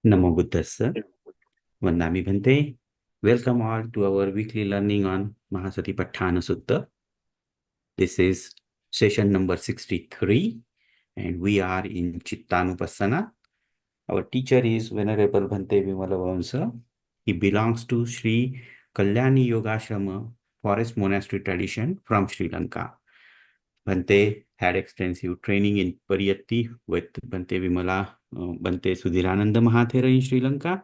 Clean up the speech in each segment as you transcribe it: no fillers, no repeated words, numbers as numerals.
Namo Buddhassa, Vandami Bhante. Welcome all to our weekly learning on Mahasatipatthana Sutta. This is session number 63, and we are in Cittanānupassanā. Our teacher is Venerable Bhante Vimala Vamsa. He belongs to Sri Kalyani Yogashrama Forest Monastery tradition from Sri Lanka. Bhante had extensive training in Pariyatti with Bhante Vimala, Bhante Sudhirananda Mahathera in Sri Lanka,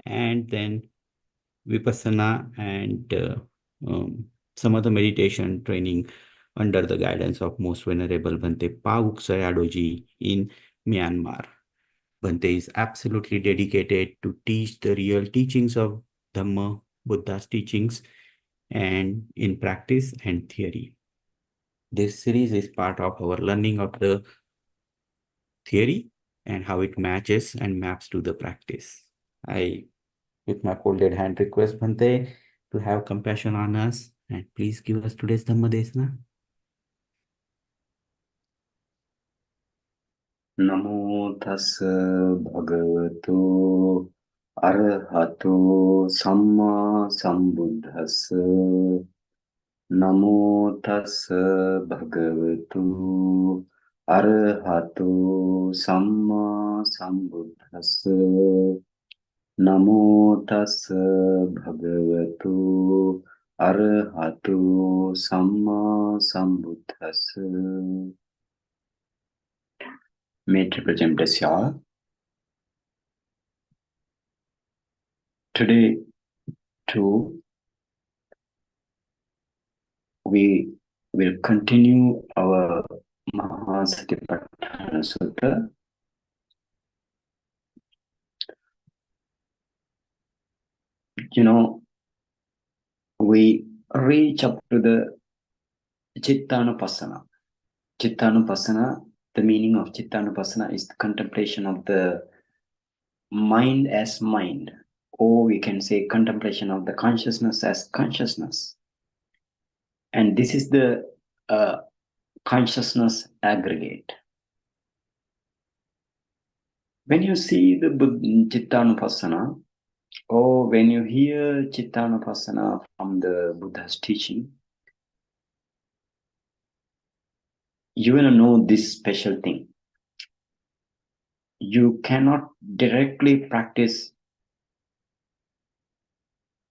and then Vipassana and some other meditation training under the guidance of Most Venerable Bhante Pavuk Sayadoji in Myanmar. Bhante is absolutely dedicated to teach the real teachings of Dhamma, Buddha's teachings, and in practice and theory. This series is part of our learning of the theory and how it matches and maps to the practice. I, with my folded hand, request Bhante to have compassion on us and please give us today's Dhamma Desana. Namo tassa bhagavato arahato samma sambuddhassa. Namo tassa bhagavato arahato samma sambuddhassa. Namo tassa bhagavato arahato samma sambuddhassa. May Triple Gem bless you all. Today, too, we will continue our Mahasatipatthana Sutta. You know, we reach up to the Cittanānupassanā. Cittanānupassanā, the meaning of Cittanānupassanā is the contemplation of the mind as mind, or we can say contemplation of the consciousness as consciousness. And this is the consciousness aggregate. When you see the Cittanānupassanā, or when you hear Cittanānupassanā from the Buddha's teaching, you will know this special thing. You cannot directly practice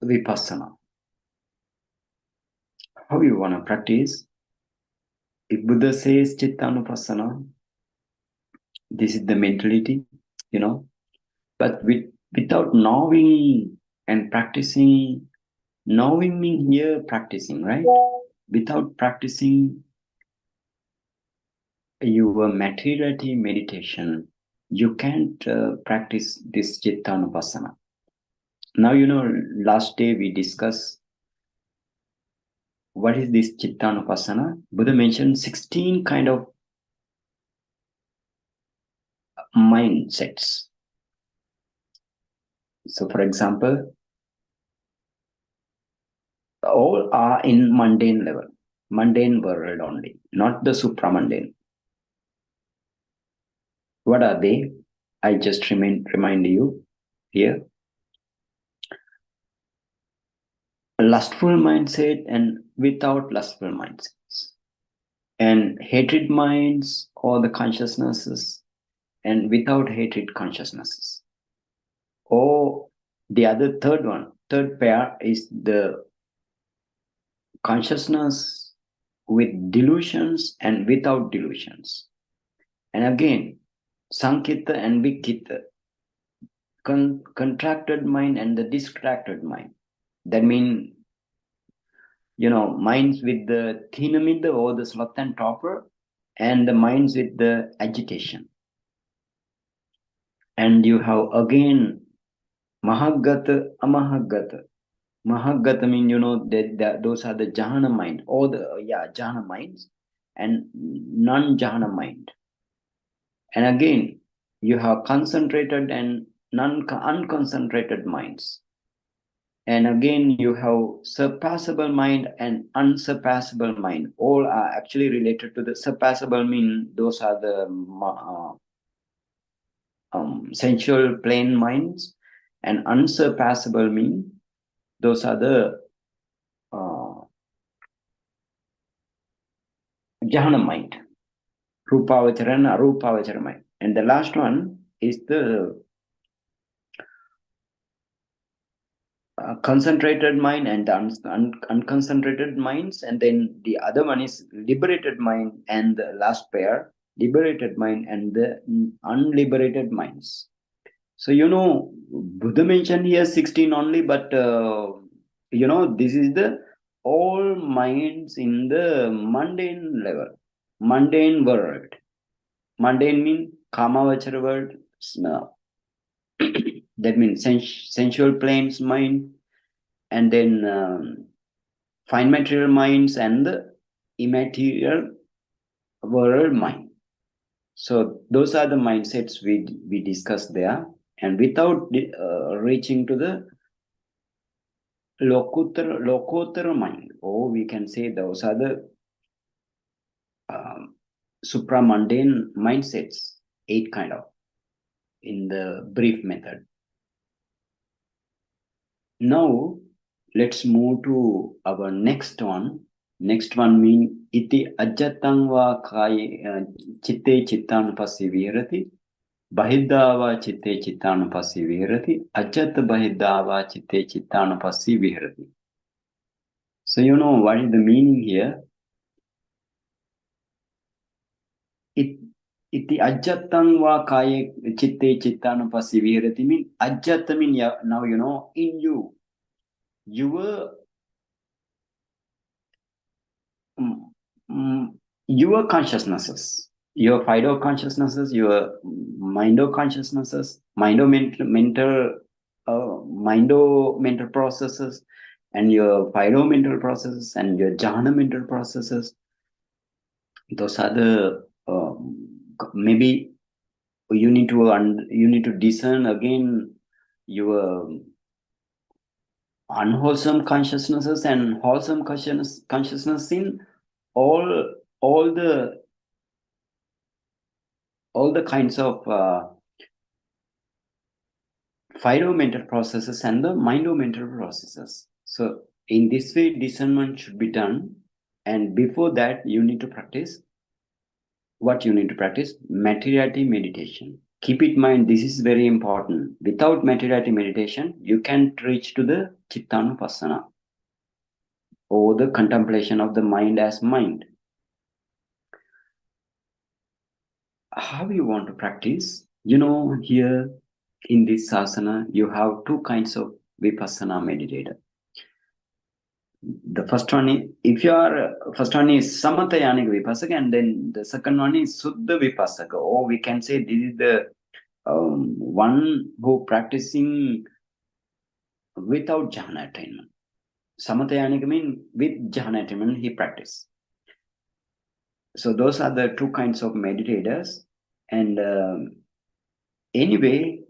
Vipassana. How you want to practice? If Buddha says Cittanānupassanā, this is the mentality, you know. But without knowing and practicing, knowing means here practicing, right? Without practicing your materiality meditation, you can't practice this Cittanānupassanā. Now, you know, last day we discussed what is this Cittanānupassanā. Buddha mentioned 16 kind of mindsets. So, for example, all are in mundane level, mundane world only, not the supramundane. What are they? I just remind you here. Lustful mindset and without lustful mindsets. And hatred minds or the consciousnesses and without hatred consciousnesses. Or the other third pair is the consciousness with delusions and without delusions. And again, Sankita and Vikita, contracted mind and the distracted mind. That means, you know, minds with the thinamida or the sloth and torpor, and the minds with the agitation. And you have again Mahagata, Amahagata. Mahagata means, you know, that those are the jhana mind, or the jhana minds, and non-jhana mind. And again, you have concentrated and unconcentrated minds. And again, you have surpassable mind and unsurpassable mind. All are actually related to the surpassable mean. Those are the sensual plane minds, and unsurpassable mean. Those are the jhana mind, rupavachara and arupavachara mind. And the last one is the concentrated mind and the unconcentrated minds, and then the other one is liberated mind, and the last pair, liberated mind and the unliberated minds. So Buddha mentioned here 16 only, but this is the all minds in the mundane level, mundane world. Mundane means kamavachara world. That means sensual planes mind, and then fine material minds and the immaterial world mind. So those are the mindsets we discussed there, and without reaching to the lokotara mind, or we can say those are the supramundane mindsets, 8 kind of, in the brief method. Now let's move to our next one. Next one means iti ajjatang va kaya chitte cittanupassi viharati, bahiddhava chitte cittanupassi viharati, ajjat bahiddhava chitte cittanupassi viharati. So what is the meaning here? Iti ajjatang va kaya chitte cittanupassi viharati mean ajjata mean now in you, your consciousnesses, your fido consciousnesses, your mindo consciousnesses, mindo mental processes, and your fido mental processes, and your jhana mental processes. Those are the maybe you need to discern again your unwholesome consciousnesses and wholesome consciousness in all the kinds of fido-mental processes and the mindo-mental processes. So in this way, discernment should be done. And before that, you need to practice what you need to practice: materiality meditation. Keep in mind, this is very important. Without materiality meditation, you can't reach to the Cittanānupassanā, or the contemplation of the mind as mind. How you want to practice? Here in this sasana, you have 2 kinds of vipassana meditator. The first one is, samatayanic vipassaka, and then the second one is suddha vipassaka, or we can say this is the one who practicing without jhana attainment. Samatayanic means with jhana attainment he practice. So those are the 2 kinds of meditators. And anyway,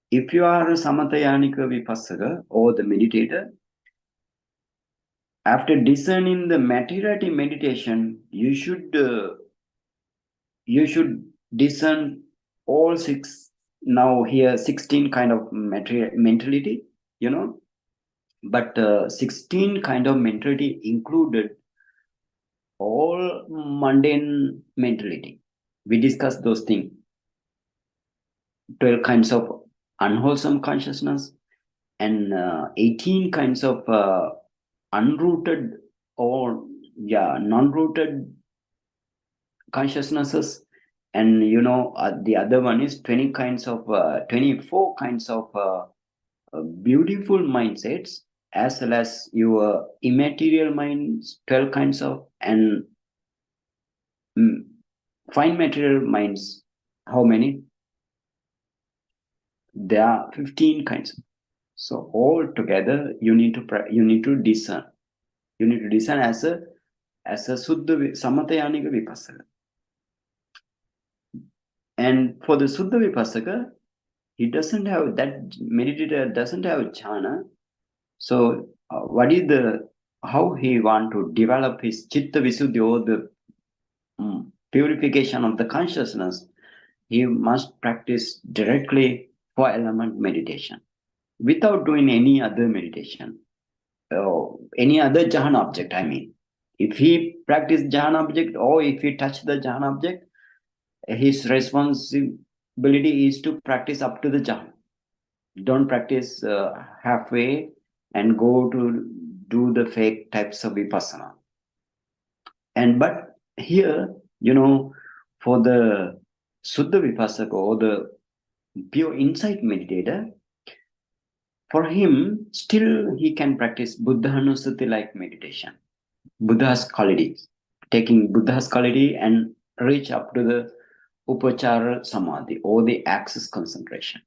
if you are a samatayanika vipassaka or the meditator, after discerning the materiality meditation, you should discern all 6, now here 16 kind of mentality, but 16 kind of mentality included all mundane mentality. We discussed those things. 12 kinds of unwholesome consciousness, and 18 kinds of unrooted or non-rooted consciousnesses, and the other one is 24 kinds of beautiful mindsets, as well as your immaterial minds, 12 kinds of, and fine material minds. How many? There are 15 kinds. So all together, you need to discern. You need to discern as a suddha samatayanika vipassaka. And for the suddha vipassaka, he doesn't have that meditator doesn't have jhana. So what is how he want to develop his chitta visuddhi, or the purification of the consciousness? he must practice directly 4-element meditation without doing any other meditation, any other jhana object. I mean, if he practice jhana object or if he touch the jhana object, his responsibility is to practice up to the jhana. Don't practice halfway and go to do the fake types of vipassana. And but here, for the Suddha Vipassaka or the pure insight meditator, for him, still he can practice Buddhanusati like meditation, Buddha's qualities, taking Buddha's quality and reach up to the Upachara Samadhi or the access concentration.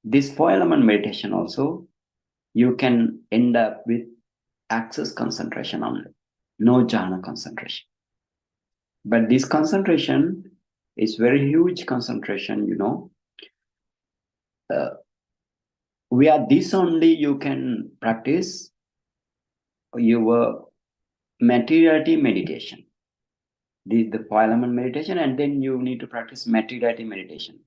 This 4-element meditation also, you can end up with access concentration only, no jhana concentration. But this concentration is very huge concentration, Where this only you can practice your materiality meditation. This is the 4-element meditation, and then you need to practice materiality meditation.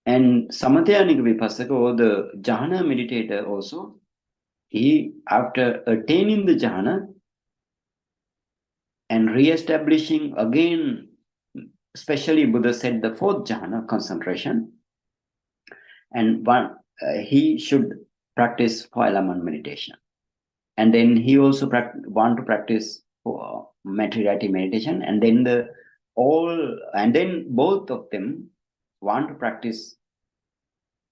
And Samatyanika Vipassaka, or the jhana meditator also, he, after attaining the jhana and re-establishing again, especially Buddha said the 4th jhana, concentration, and he should practice 4-element meditation. And then he also want to practice materiality meditation, and then both of them want to practice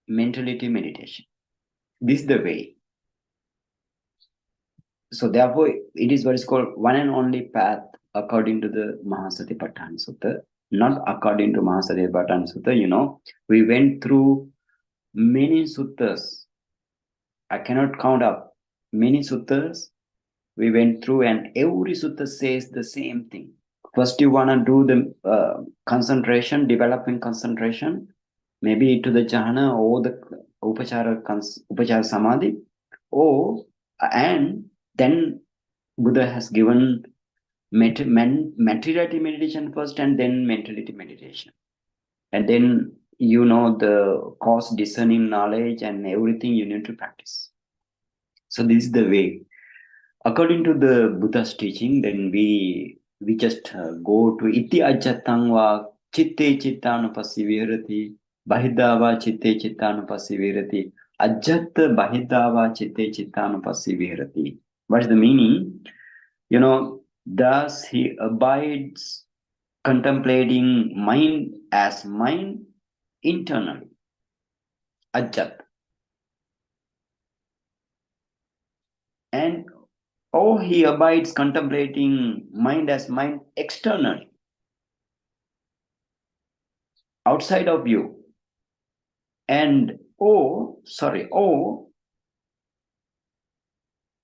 mentality meditation. This is the way. So therefore, it is what is called one and only path according to the Mahasatipatthana Sutta, not according to Mahasatipatthana Sutta. We went through many suttas. I cannot count up many suttas we went through, and every sutta says the same thing. First, you want to do the concentration, developing concentration, maybe to the jhana or the upachara samadhi, and then Buddha has given materiality meditation first, and then mentality meditation, and then the cause discerning knowledge and everything you need to practice. So this is the way. According to the Buddha's teaching, then we just go to iti ajjatang va chitte cittanupassi virati, bahidha va chitte cittanupassi virati, ajjat bahidha va chitte cittanupassi virati. What is the meaning? Thus he abides contemplating mind as mind internally. Ajjat. And he abides contemplating mind as mind externally, outside of you. And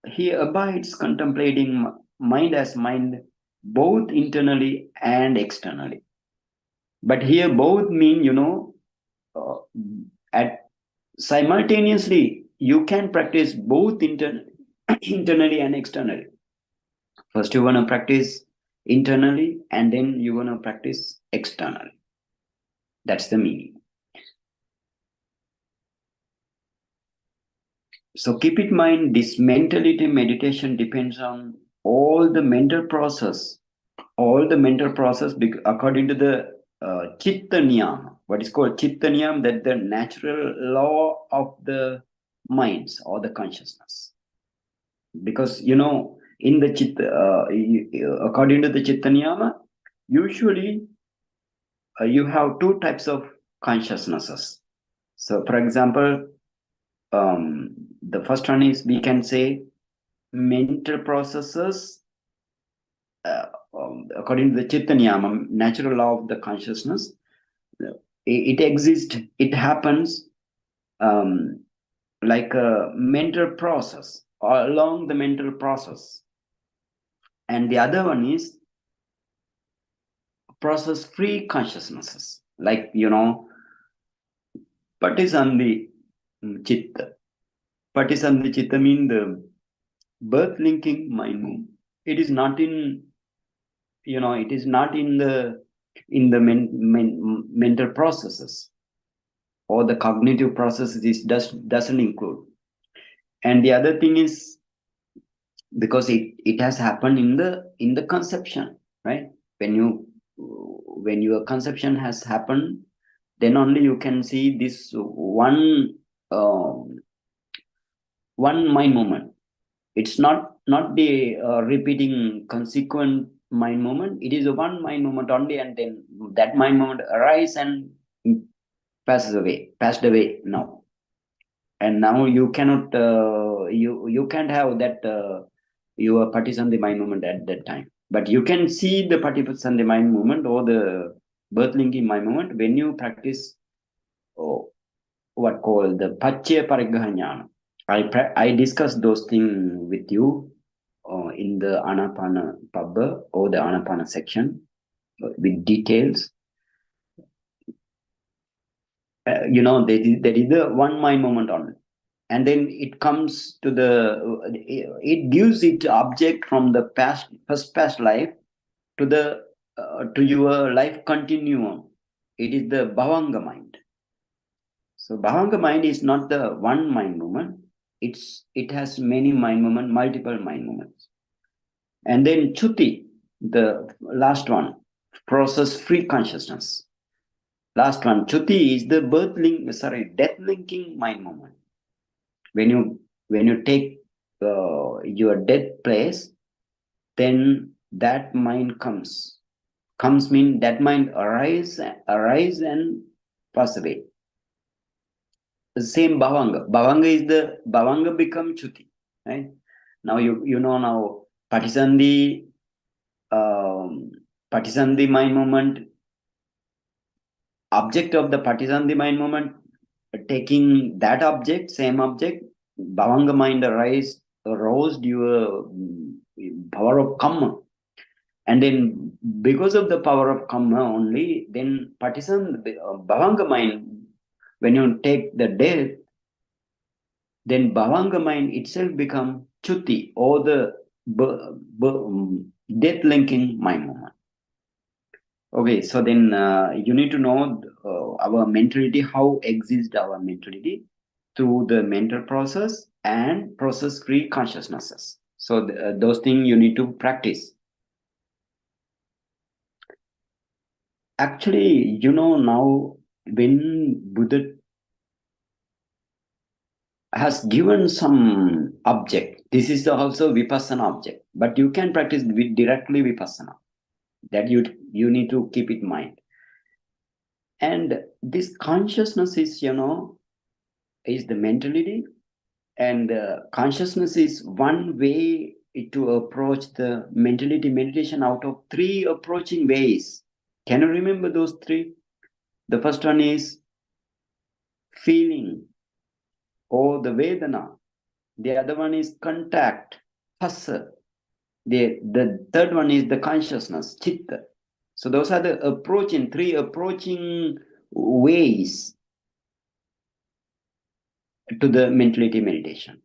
he abides contemplating mind as mind both internally and externally. But here both mean, at simultaneously you can practice both internally and externally. First you want to practice internally, and then you want to practice externally. That's the meaning. So keep in mind, this mentality meditation depends on all the mental process according to the Chitta Niyama. What is called Chitta Niyama, that the natural law of the minds or the consciousness. Because, in the Chitta, according to the Chitta Niyama, usually you have 2 types of consciousnesses. So, for example, the first one is, we can say, mental processes according to the Chitta Niyama, natural law of the consciousness. It exists, it happens like a mental process or along the mental process. And the other one is process-free consciousnesses, like, Patisandhi Chitta. Patisandhi Chitta means the birth-linking mind move. It is not in, it is not in the in the mental processes, or the cognitive processes doesn't include. And the other thing is, because it has happened in the conception, right? When your conception has happened, then only you can see this one mind movement. It's not the repeating consequent mind movement. It is a one mind movement only, and then that mind movement arises and passed away now. And now you cannot you can't have that your Patisandhi mind movement at that time. But you can see the Patisandhi mind movement or the birth linking mind movement when you practice what called the Pacchaya Parigraha Jnana. I discussed those things with you in the Anapana Pabba or the Anapana section with details. There is the one mind moment only. And then it comes to it gives its object from the past life to your life continuum. It is the Bhavanga mind. So Bhavanga mind is not the one mind movement. It has many mind movement, multiple mind movements. And then Chuti, the last one, process-free consciousness. Last one, Chuti is the death linking mind movement. When you take your death place, then that mind comes mean that mind arise and pass away. The same Bhavanga become Chuti, right? Now you know now Patisandhi mind movement, object of the Patisandhi mind movement, taking that object, same object, Bhavanga mind arose your power of Kamma. And then because of the power of Kamma only, then Bhavanga mind, when you take the death, then Bhavanga mind itself become Chuti, or the death linking mind movement. Okay, so then you need to know our mentality, how exists our mentality through the mental process and process-free consciousnesses. So those things you need to practice. Actually, now when Buddha has given some object, this is also Vipassana object, but you can practice directly Vipassana. That you need to keep in mind. And this consciousness is the mentality, and consciousness is one way to approach the mentality meditation out of 3 approaching ways. Can you remember those 3? The first one is feeling, or the Vedana. The other one is contact, phassa. The third one is the consciousness, chitta. So those are the 3 approaching ways to the mentality meditation.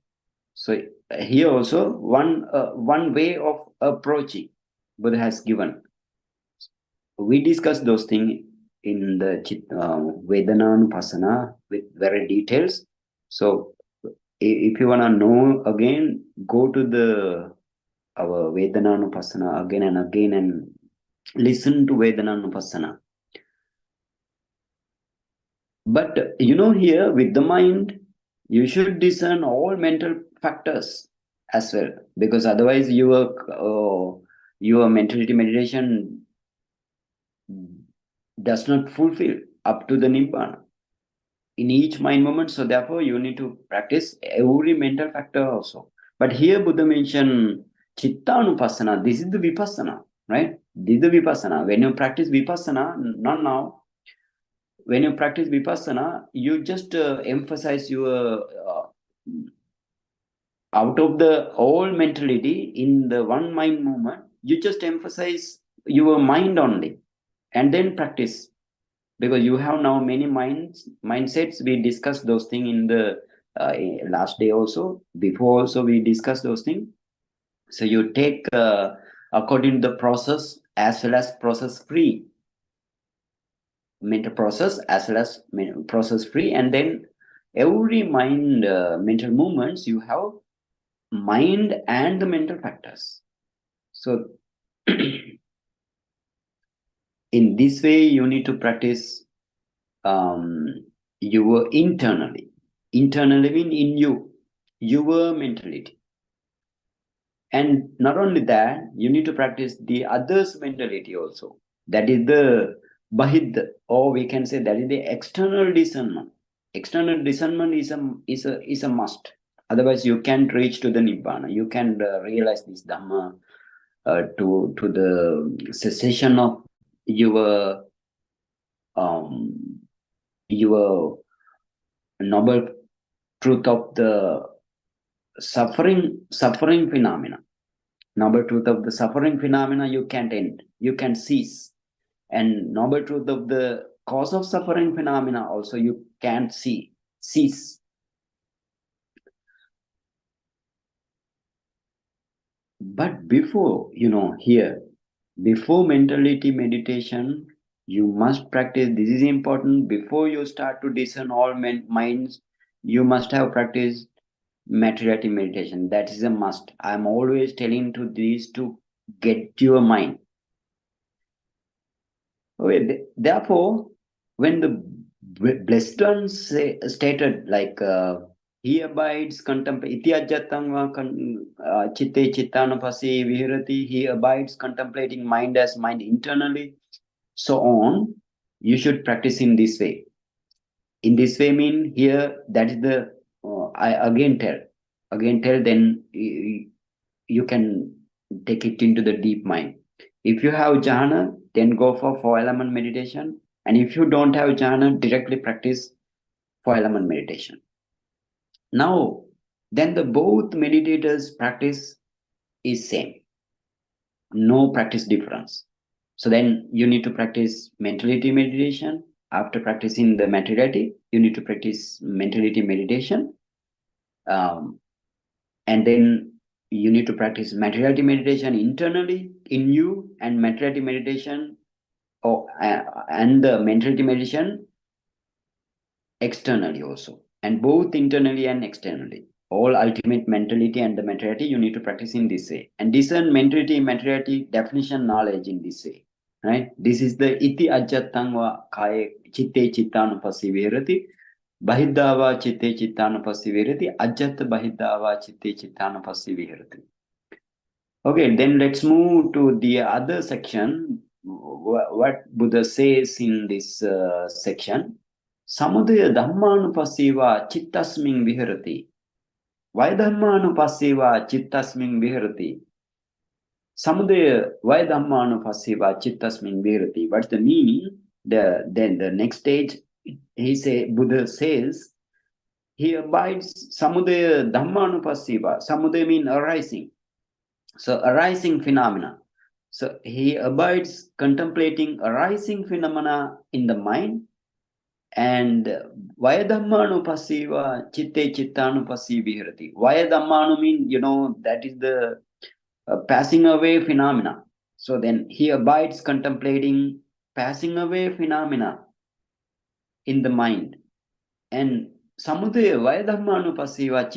So here also one way of approaching Buddha has given. We discussed those things in the Cittanānupassanā with very details. So if you want to know again, go to our Cittanānupassanā again and again and listen to Cittanānupassanā. But here with the mind, you should discern all mental factors as well, because otherwise your mentality meditation does not fulfill up to the Nibbana in each mind moment. So therefore you need to practice every mental factor also. But here Buddha mentioned Cittanānupassanā. This is the Vipassana, right? This is the Vipassana. When you practice Vipassana, not now, when you practice Vipassana, you just emphasize your out of the whole mentality in the one mind movement, you just emphasize your mind only, and then practice, because you have now many mindsets. We discussed those things in the last day also. Before also we discussed those things. So you take according to the process as well as process free. mental process as well as process free, and then every mind mental movements you have mind and the mental factors. So in this way you need to practice your internally mean in your mentality. And not only that, you need to practice the others mentality also. That is the bahid, or we can say that is the external discernment. External discernment is a must. Otherwise you can't reach to the nibbana. You can realize this dhamma to the cessation of your noble truth of the suffering phenomena. Noble truth of the suffering phenomena you can't end, you can cease. And noble truth of the cause of suffering phenomena also you can't cease. But before, here, before mentality meditation, you must practice. This is important. Before you start to discern all minds, you must have practiced materiality meditation. That is a must. I'm always telling to these to get your mind. Okay, therefore, when the blessed ones stated like he abides iti ajjattam va chitte Cittanānupassanā viharati, he abides contemplating mind as mind internally, so on, you should practice in this way. In this way mean here, that is the I again tell, then you can take it into the deep mind. If you have jhana, then go for 4-element meditation. And if you don't have jhana, directly practice 4-element meditation. Now, then the both meditators practice is same. No practice difference. So then you need to practice mentality meditation. After practicing the materiality, you need to practice mentality meditation. And then you need to practice materiality meditation internally in you, and materiality meditation and the mentality meditation externally also, and both internally and externally. All ultimate mentality and the materiality you need to practice in this way, and discern mentality, materiality, definition, knowledge in this way. Right? This is the iti ajjattam va kaya chitte Cittanānupassanā viharati. Bahidava chitte Cittanānupassanā viharati. Ajjata bahidava chitte Cittanānupassanā viharati. Okay, then let's move to the other section. What Buddha says in this section. Samudaya dhammanupassīva chittasmiṃ viharati. Why dhammanupassīva chittasmiṃ viharati? Samudaya, why dhammanupassīva chittasmiṃ viharati? What's the meaning? Then the next stage, Buddha says, he abides samudaya dhammanupassīva. Samudaya means arising. So arising phenomena. So he abides contemplating arising phenomena in the mind. And vaya dhammanupassīva chitte Cittanānupassanā viharati. Vaya dhammanu means, that is the passing away phenomena. So then he abides contemplating passing away phenomena in the mind. And samudaya vaya dhammanupassīva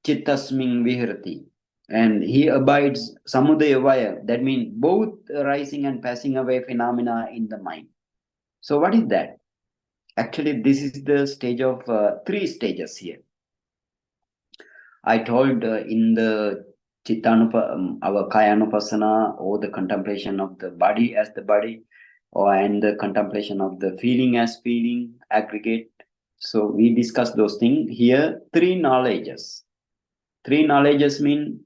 chittasmiṃ viharati. And he abides samudaya vaya, that means both arising and passing away phenomena in the mind. So what is that? Actually, this is the stage of 3 stages here. I told in the our Kayanupassana, or the contemplation of the body as the body, and the contemplation of the feeling as feeling, aggregate. So we discussed those things. Here, 3 knowledges. 3 knowledges mean,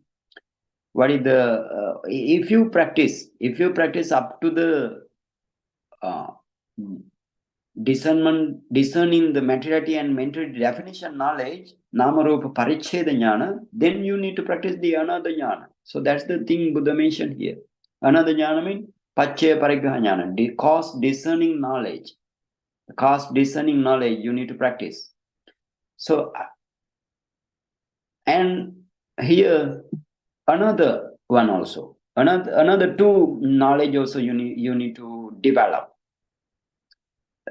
what is the if you practice up to the discerning the materiality and mental definition knowledge, namarupa paricheda jnana, then you need to practice the another jnana. So that's the thing Buddha mentioned here. Another jnana means paccaya parigraha jnana, cause discerning knowledge. The cause discerning knowledge you need to practice. So, and here another one also, another 2 knowledge also you need to develop.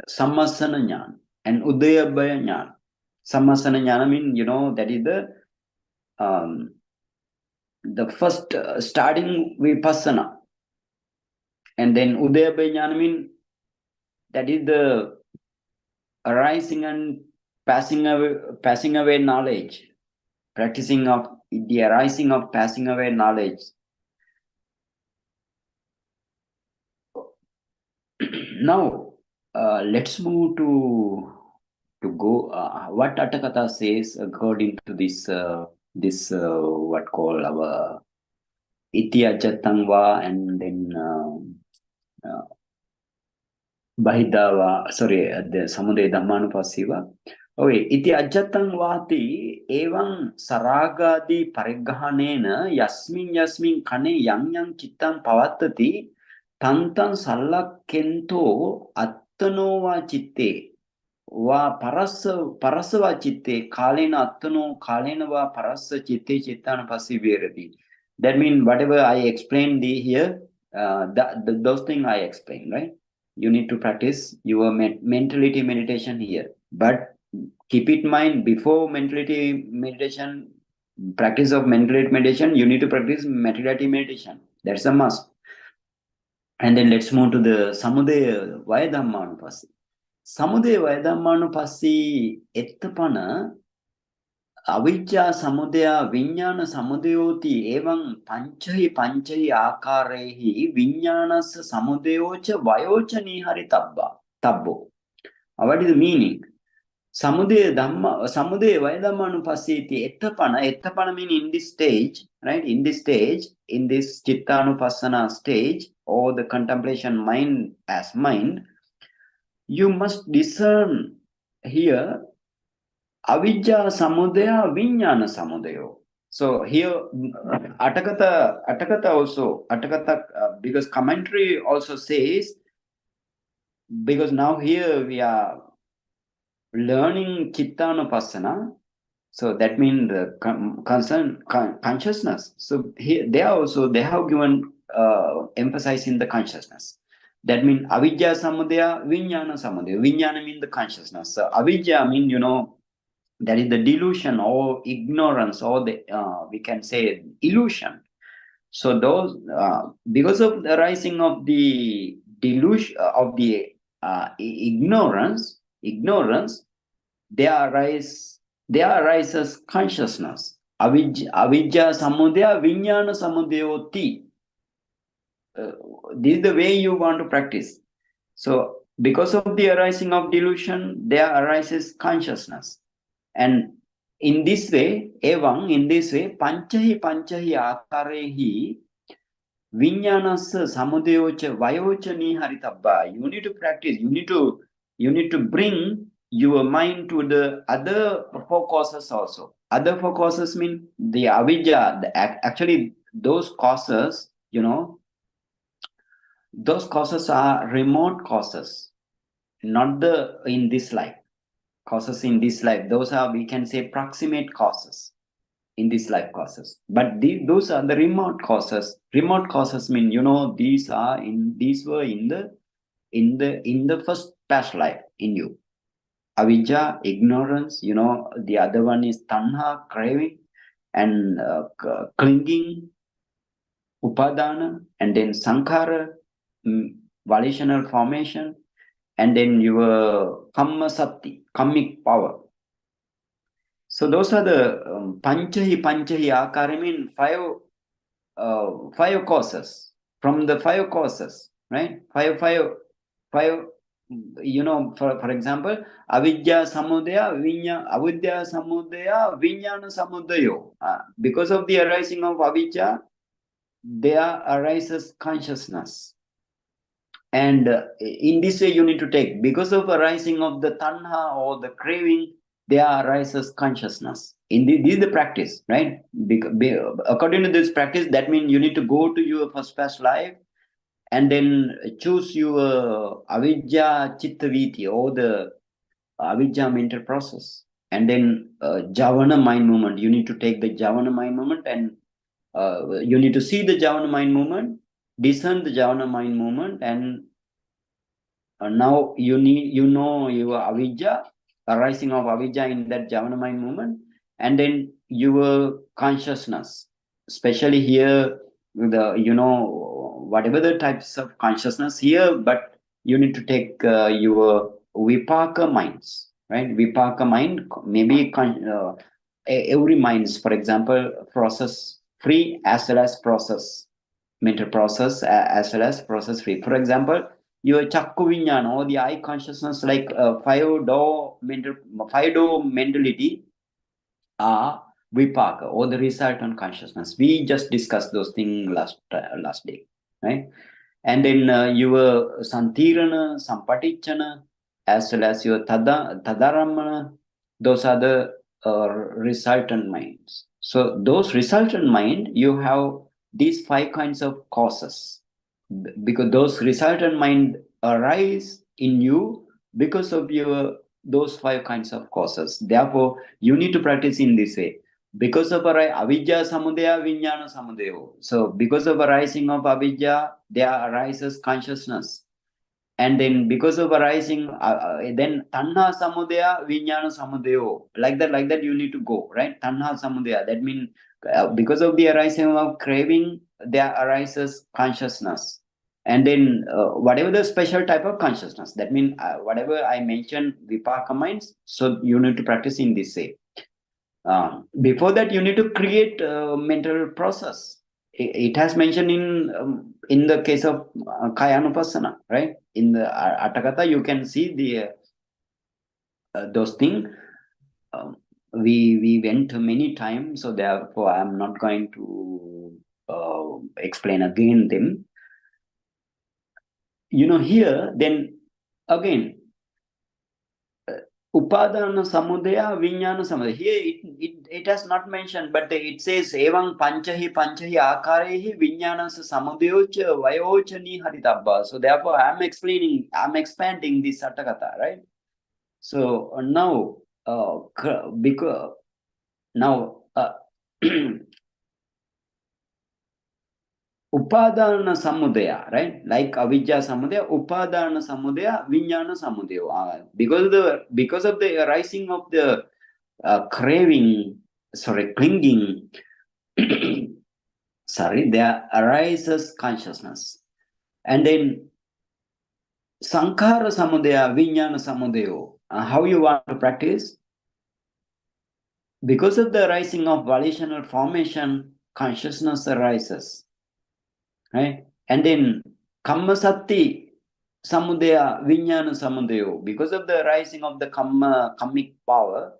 Sammasana Jnana and Udayabhaya Jnana. Sammasana Jnana means, that is the first starting Vipassana. And then Udayabhaya Jnana means that is the arising and passing away knowledge, practicing of the arising of passing away knowledge. Now, let's move to go. What Atakatha says according to this what called our Iti Ajatangva and then Bahidava. Sorry, the Samudaya Dhammanupassiva. Okay, iti ajatang vati evam saragadi parighanena yasmin kane yang chittang pavattati tantan sallakkento attanova chitte va parasava chitte kalena attano kalena va parasa chitte Cittanānupassi virati. That means whatever I explained here, those things I explained, right? You need to practice your mentality meditation here. But keep it in mind, before mentality meditation, practice of mentality meditation, you need to practice materiality meditation. That's a must. And then let's move to the Samudaya Vayadhammanupassi. Samudaya Vayadhammanupassi ettapana avijja samudaya viññāna samudayoti evam panchahi akarehi viññānassa samudayocha vayocha nihari tabbo. What is the meaning? Samudaya Vayadhammanupassiti ettapana mean in this stage, right? In this Cittanānupassana stage, or the contemplation mind as mind, you must discern here avijja samudaya viññāna samudayo. So here Atakatha also because commentary also says, because now here we are learning Cittanānupassana, so that means the consciousness. So here they have given emphasis in the consciousness. That means avijja samudaya viññāna samudaya. Viññāna means the consciousness. So avijja means, that is the delusion or ignorance, or the we can say illusion. So those because of the rising of the delusion of the ignorance, there arises consciousness. Avijja samudaya viññāna samudayoti. This is the way you want to practice. So because of the arising of delusion, there arises consciousness. And in this way, panchahi akarehi viññānassa samudayocha vayocha niharitabba. You need to practice. You need to bring your mind to the other four causes also. Other four causes mean the avijja. Actually, those causes, those causes are remote causes, not in this life. Causes in this life, those are, we can say, proximate causes in this life causes. But those are the remote causes. Remote causes mean, these were in the first past life in you. Avijja, ignorance, the other one is tanha, craving, and clinging, upadana, and then sankhara, volitional formation, and then your kamma sati, kammic power. So those are the panchahi akara, mean five causes. From the five causes, right? Five. For example, avijja samudaya viññāna samudayo. Because of the arising of avijja, there arises consciousness. And in this way you need to take, because of arising of the tanha or the craving, there arises consciousness. This is the practice, right? According to this practice, that means you need to go to your first past life and then choose your avijja chitta viti, or the avijja mental process, and then javana mind movement. You need to take the javana mind movement, and you need to see the javana mind movement, discern the javana mind movement, and now you your avidya, arising of avidya in that Javana mind movement, and then your consciousness, especially here, whatever the types of consciousness here, but you need to take your vipaka minds, right? Vipaka mind, maybe every minds, for example, process free as well as process, mental process as well as process free. For example, your chakku vinyana or the eye consciousness, like five door mentality are vipaka or the resultant consciousness. We just discussed those things last day, right? And then your santirana, sampatichana, as well as your tadaramana, those are the resultant minds. So those resultant mind, you have these five kinds of causes, because those resultant mind arise in you because of your those five kinds of causes. Therefore, you need to practice in this way. Because of avidya samudaya vijnana samudaya. So because of arising of avidya, there arises consciousness. And then because of arising, then tanha samudaya vijnana samudaya. Like that you need to go, right? Tanha samudaya. That means because of the arising of craving, there arises consciousness. And then whatever the special type of consciousness, that means whatever I mentioned, vipaka minds, so you need to practice in this way. Before that, you need to create a mental process. It has mentioned in the case of Kayanupassanā, right? In the Atakatha, you can see the those things. We went many times, so therefore I'm not going to explain again them. Here then again, Upadana samudaya, vijnana samudaya. Here it has not mentioned, but it says evang panchahi akarehi vijnanasa samudayocha vayochani haritabba. So therefore I'm expanding this Atakatha, right? So now because now Upadana samudaya, right? Like avidya samudaya, upadana samudaya, vijnana samudaya. Because of the arising of the clinging, there arises consciousness. And then sankhara samudaya, vijnana samudaya. How you want to practice? Because of the arising of volitional formation, consciousness arises. Right? And then kammasati samudaya, vijnana samudaya. Because of the rising of the kammic power,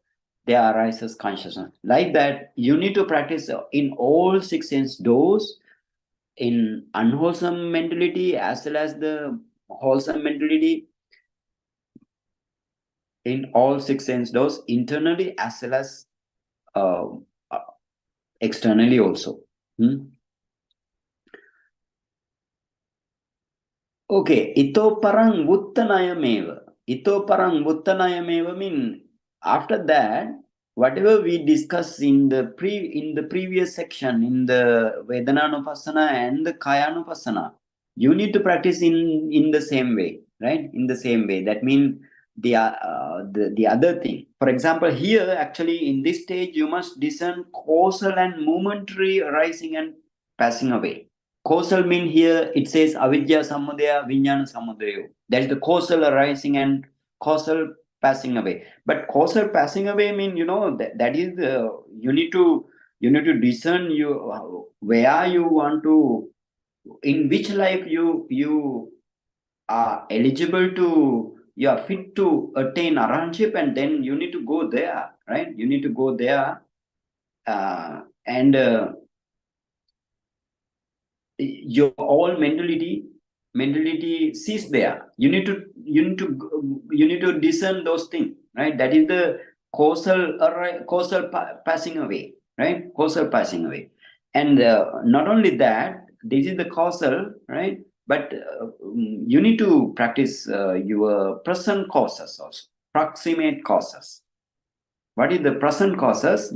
there arises consciousness. Like that, you need to practice in all six sense doors, in unwholesome mentality as well as the wholesome mentality, in all six sense doors, internally as well as externally also. Okay, ito parang vuttanayameva. Ito parang vuttanayameva mean after that, whatever we discussed in the previous section in the Vedanānupassanā and the Kāyanupassanā, you need to practice in the same way, right? In the same way. That means the other thing. For example, here actually in this stage you must discern causal and momentary arising and passing away. Causal mean here it says avidya samudaya, vijnana samudaya. That is the causal arising and causal passing away. But causal passing away mean that is you need to discern where you want to, in which life you are eligible to, you are fit to attain arahantship, and then you need to go there, right? You need to go there, and your all mentality cease there. You need to discern those things, right? That is the causal passing away, right? Causal passing away. And not only that, this is the causal, right? But you need to practice your present causes also, proximate causes. What is the present causes?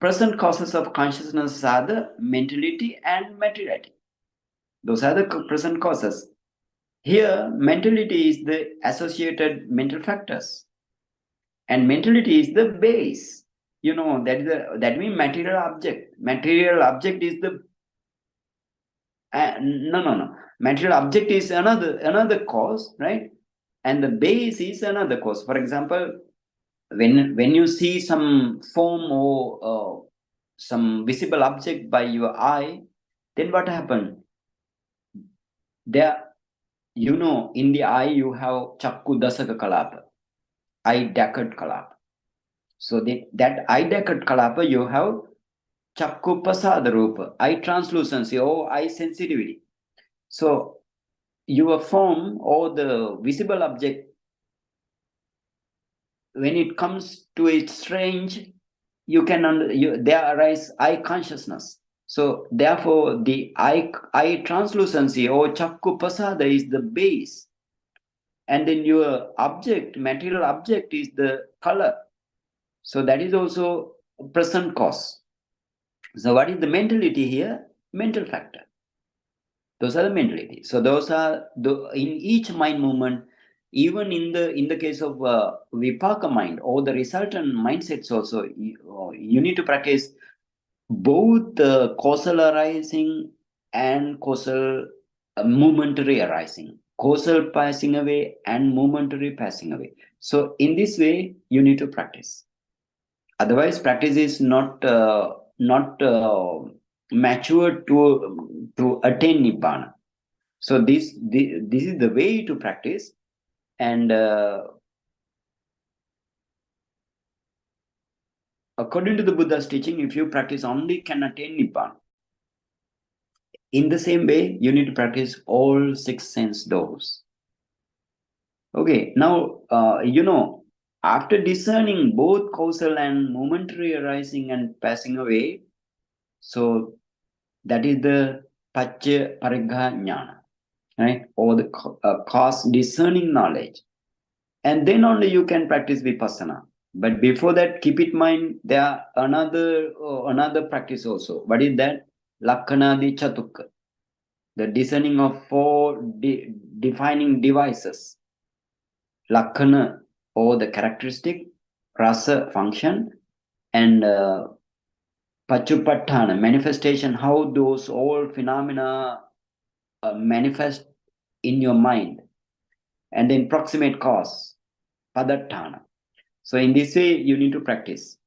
Present causes of consciousness are the mentality and materiality. Those are the present causes. Here, mentality is the associated mental factors, and mentality is the base. You know, that means material object. Material object is the no. Material object is another cause, right? And the base is another cause. For example, when you see some form or some visible object by your eye, then what happened? There, you know, in the eye you have chakku dasaka kalapa, eye decad kalapa. So that eye decad kalapa you have chakku pasada rupa, eye translucency or eye sensitivity. So your form or the visible object, when it comes to its range, you can there arise eye consciousness. So therefore, the eye translucency or chakku pasada is the base, and then your object, material object, is the color. So that is also present cause. So what is the mentality here? Mental factor. Those are the mentality. So those are in each mind movement. Even in the case of vipaka mind or the resultant mindsets also, you need to practice both causal arising and causal momentary arising, causal passing away and momentary passing away. So in this way, you need to practice. Otherwise, practice is not mature to attain nibbana. So this is the way to practice, and according to the Buddha's teaching, if you practice only can attain nibbana. In the same way, you need to practice all 6 sense doors. Okay, now you know, after discerning both causal and momentary arising and passing away, so that is the Pacca Parigha Jnana, right? Or the cause discerning knowledge. And then only you can practice Vipassana. But before that, keep in mind there are another practice also. What is that? Lakkanadi Chatukka, the discerning of 4 defining devices. Lakkana, or the characteristic, rasa, function, and Pachupattana, manifestation, how those all phenomena manifest in your mind. And then proximate cause, Padattana. So in this way, you need to practice.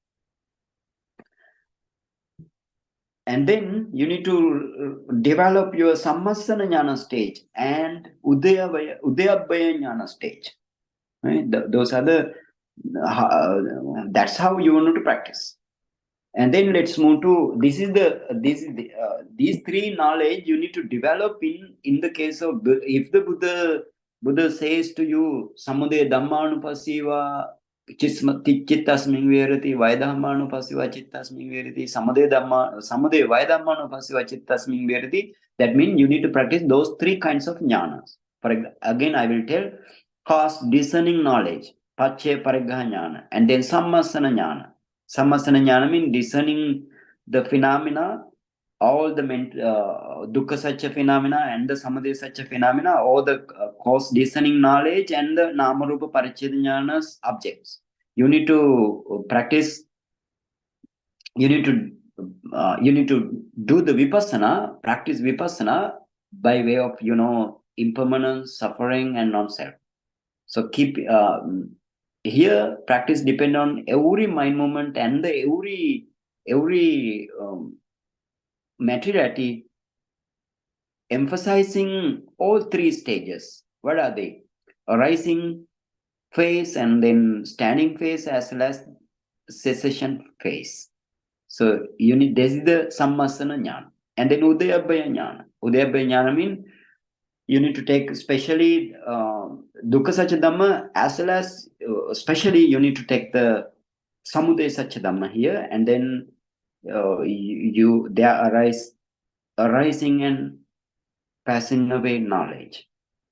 And then you need to develop your Sammasana Jnana stage and Udayabhaya Jnana stage. Right? Those are the, that's how you want to practice. And then let's move to, these 3 knowledge you need to develop in the case of, if the Buddha says to you, Samudaya Dhammanupassiva Chittasming Virati, Vaidhammanupassiva Chittasming Virati, Samudaya Vaidhammanupassiva Chittasming Virati, that means you need to practice those 3 kinds of jnanas. Again, I will tell, cause discerning knowledge, Pacca Parigha Jnana, and then Sammasana Jnana. Sammasana Jnana means discerning the phenomena, all the dukkha satya phenomena and the samadhi satya phenomena, or the cause discerning knowledge and the namarupa pariccheda jnanas objects. You need to practice. You need to do the vipassana, practice vipassana by way of impermanence, suffering, and non-self. So keep here practice depend on every mind movement and the every materiality, emphasizing all 3 stages. What are they? Arising phase, and then standing phase, as well as cessation phase. So this is the Sammasana Jnana. And then Udayabhaya Jnana. Udayabhaya Jnana means you need to take especially Dukkha Satya Dhamma, as well as especially you need to take the Samudaya Satya Dhamma here, and then there arising and passing away knowledge.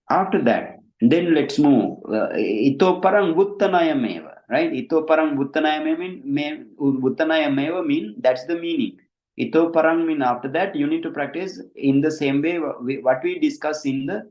After that, then let's move. Ito parang vuttanayameva, right? Ito parang vuttanayameva mean that's the meaning. Ito parang mean after that you need to practice in the same way what we discussed in the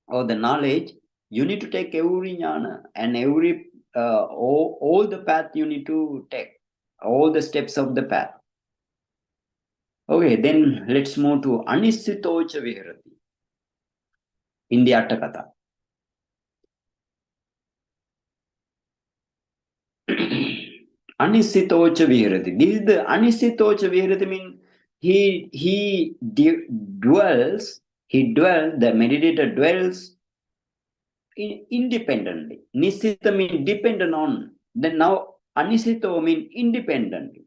or the knowledge, you need to take every jnana and every all the path you need to take, all the steps of the path. Okay, then let's move to Anisthitocha Viharati in the Attakatha. Anisthitocha Viharati. This is the Anisthitocha Viharati mean he dwells, the meditator dwells independently. Nisita means dependent on. Then now Anisito means independently.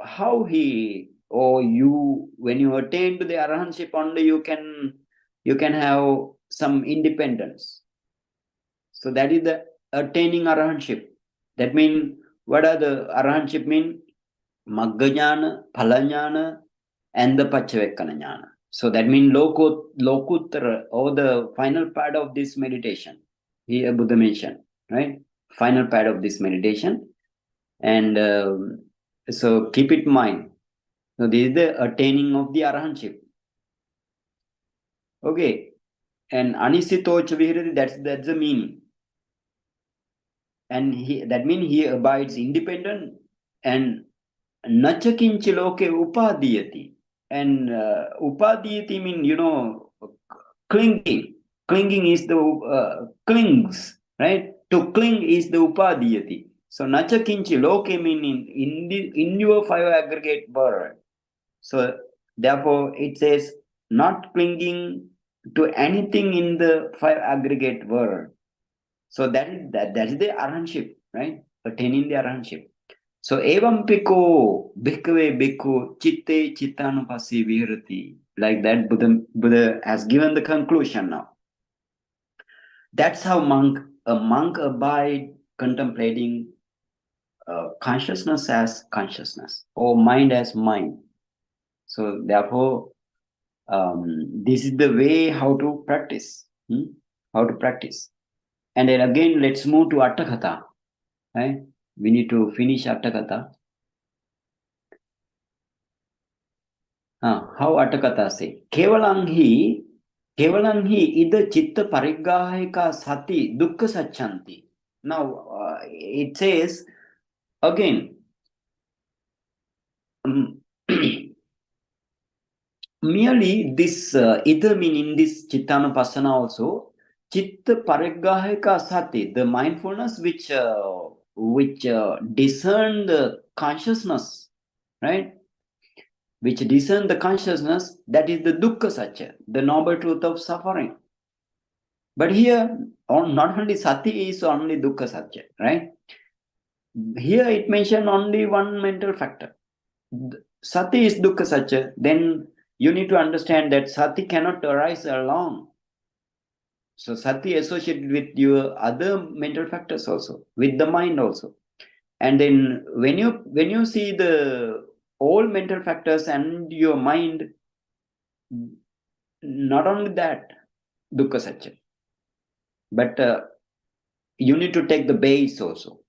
How he or you, when you attain to the arahantship only, you can have some independence. So that is the attaining arahantship. That means, what are the arahantship mean? Magga jnana, phala jnana, and the paccavakkana jnana. So that means lokuttara, or the final part of this meditation. Here Buddha mentioned, right? Final part of this meditation. And so keep it in mind. So this is the attaining of the arahantship. Okay. And anisitocha viharati, that's the meaning. And that means he abides independent and nachakinchi loke upadiyati. And upadiyati mean, clinging. Clinging is the clings, right? To cling is the upadiyati. So nachakinchi loke mean in your five aggregate world. So therefore it says not clinging to anything in the five aggregate world. So that is the arahantship, right? Attaining the arahantship. So evam piko bhikkhave bhikkhu chitte cittanupassi viharati. Like that, Buddha has given the conclusion now. That's how a monk abide contemplating consciousness as consciousness, or mind as mind. So therefore, this is the way how to practice. How to practice. And then again, let's move to Attakatha. Right? We need to finish Attakatha. How Attakatha say? Kevalang hi ida chitta parigrahika sati dukkha sacchanti. Now, it says again, merely this either mean in this Cittanānupassanā also, chitta parigrahika sati, the mindfulness which discern the consciousness, right? Which discern the consciousness, that is the dukkha satya, the noble truth of suffering. But here, not only sati is only dukkha satya, right? Here it mentioned only one mental factor. Sati is dukkha satya. Then you need to understand that sati cannot arise alone. So sati associated with your other mental factors also, with the mind also. And then when you see the all mental factors and your mind, not only that, dukkha satya, but you need to take the base also.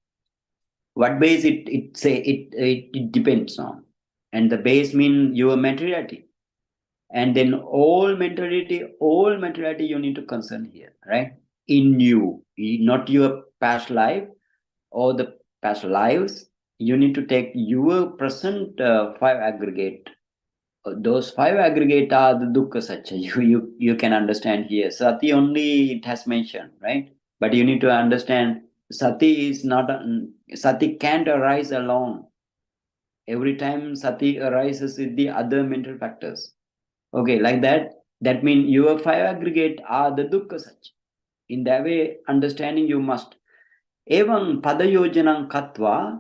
What base it depends on, and the base mean your materiality, and then all materiality you need to concern here, right? In you, not your past life or the past lives. You need to take your present five aggregate. Those five aggregate are the dukkha satya. You can understand here. Sati only it has mentioned, right? But you need to understand sati is not sati can't arise alone. Every time sati arises with the other mental factors. Okay, like that. That means your five aggregate are the dukkha satya. In that way, understanding you must. Evam padayojanam katva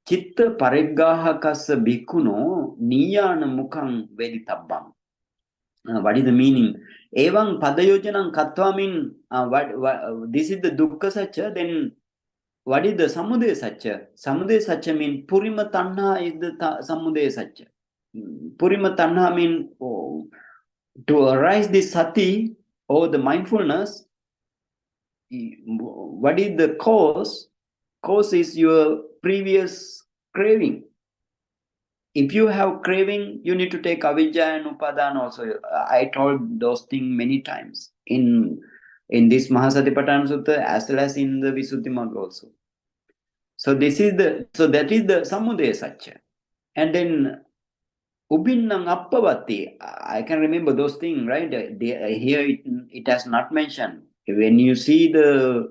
chitta parigrahakassa bhikkhuno niyana mukham veditabam. What is the meaning? Evam padayojanam katva mean this is the dukkha satya. Then what is the samudaya satya? Samudaya satya mean purima tanha is the samudaya satya. Purima tanha mean to arise this sati or the mindfulness. What is the cause? Cause is your previous craving. If you have craving, you need to take avidya and upadana also. I told those things many times. in this Mahasatipatthana Sutta as well as in the Visuddhimagga also. So that is the Samudaya Satya. And then Ubinnang Appavati, I can remember those things, right? Here it has not mentioned. When you see our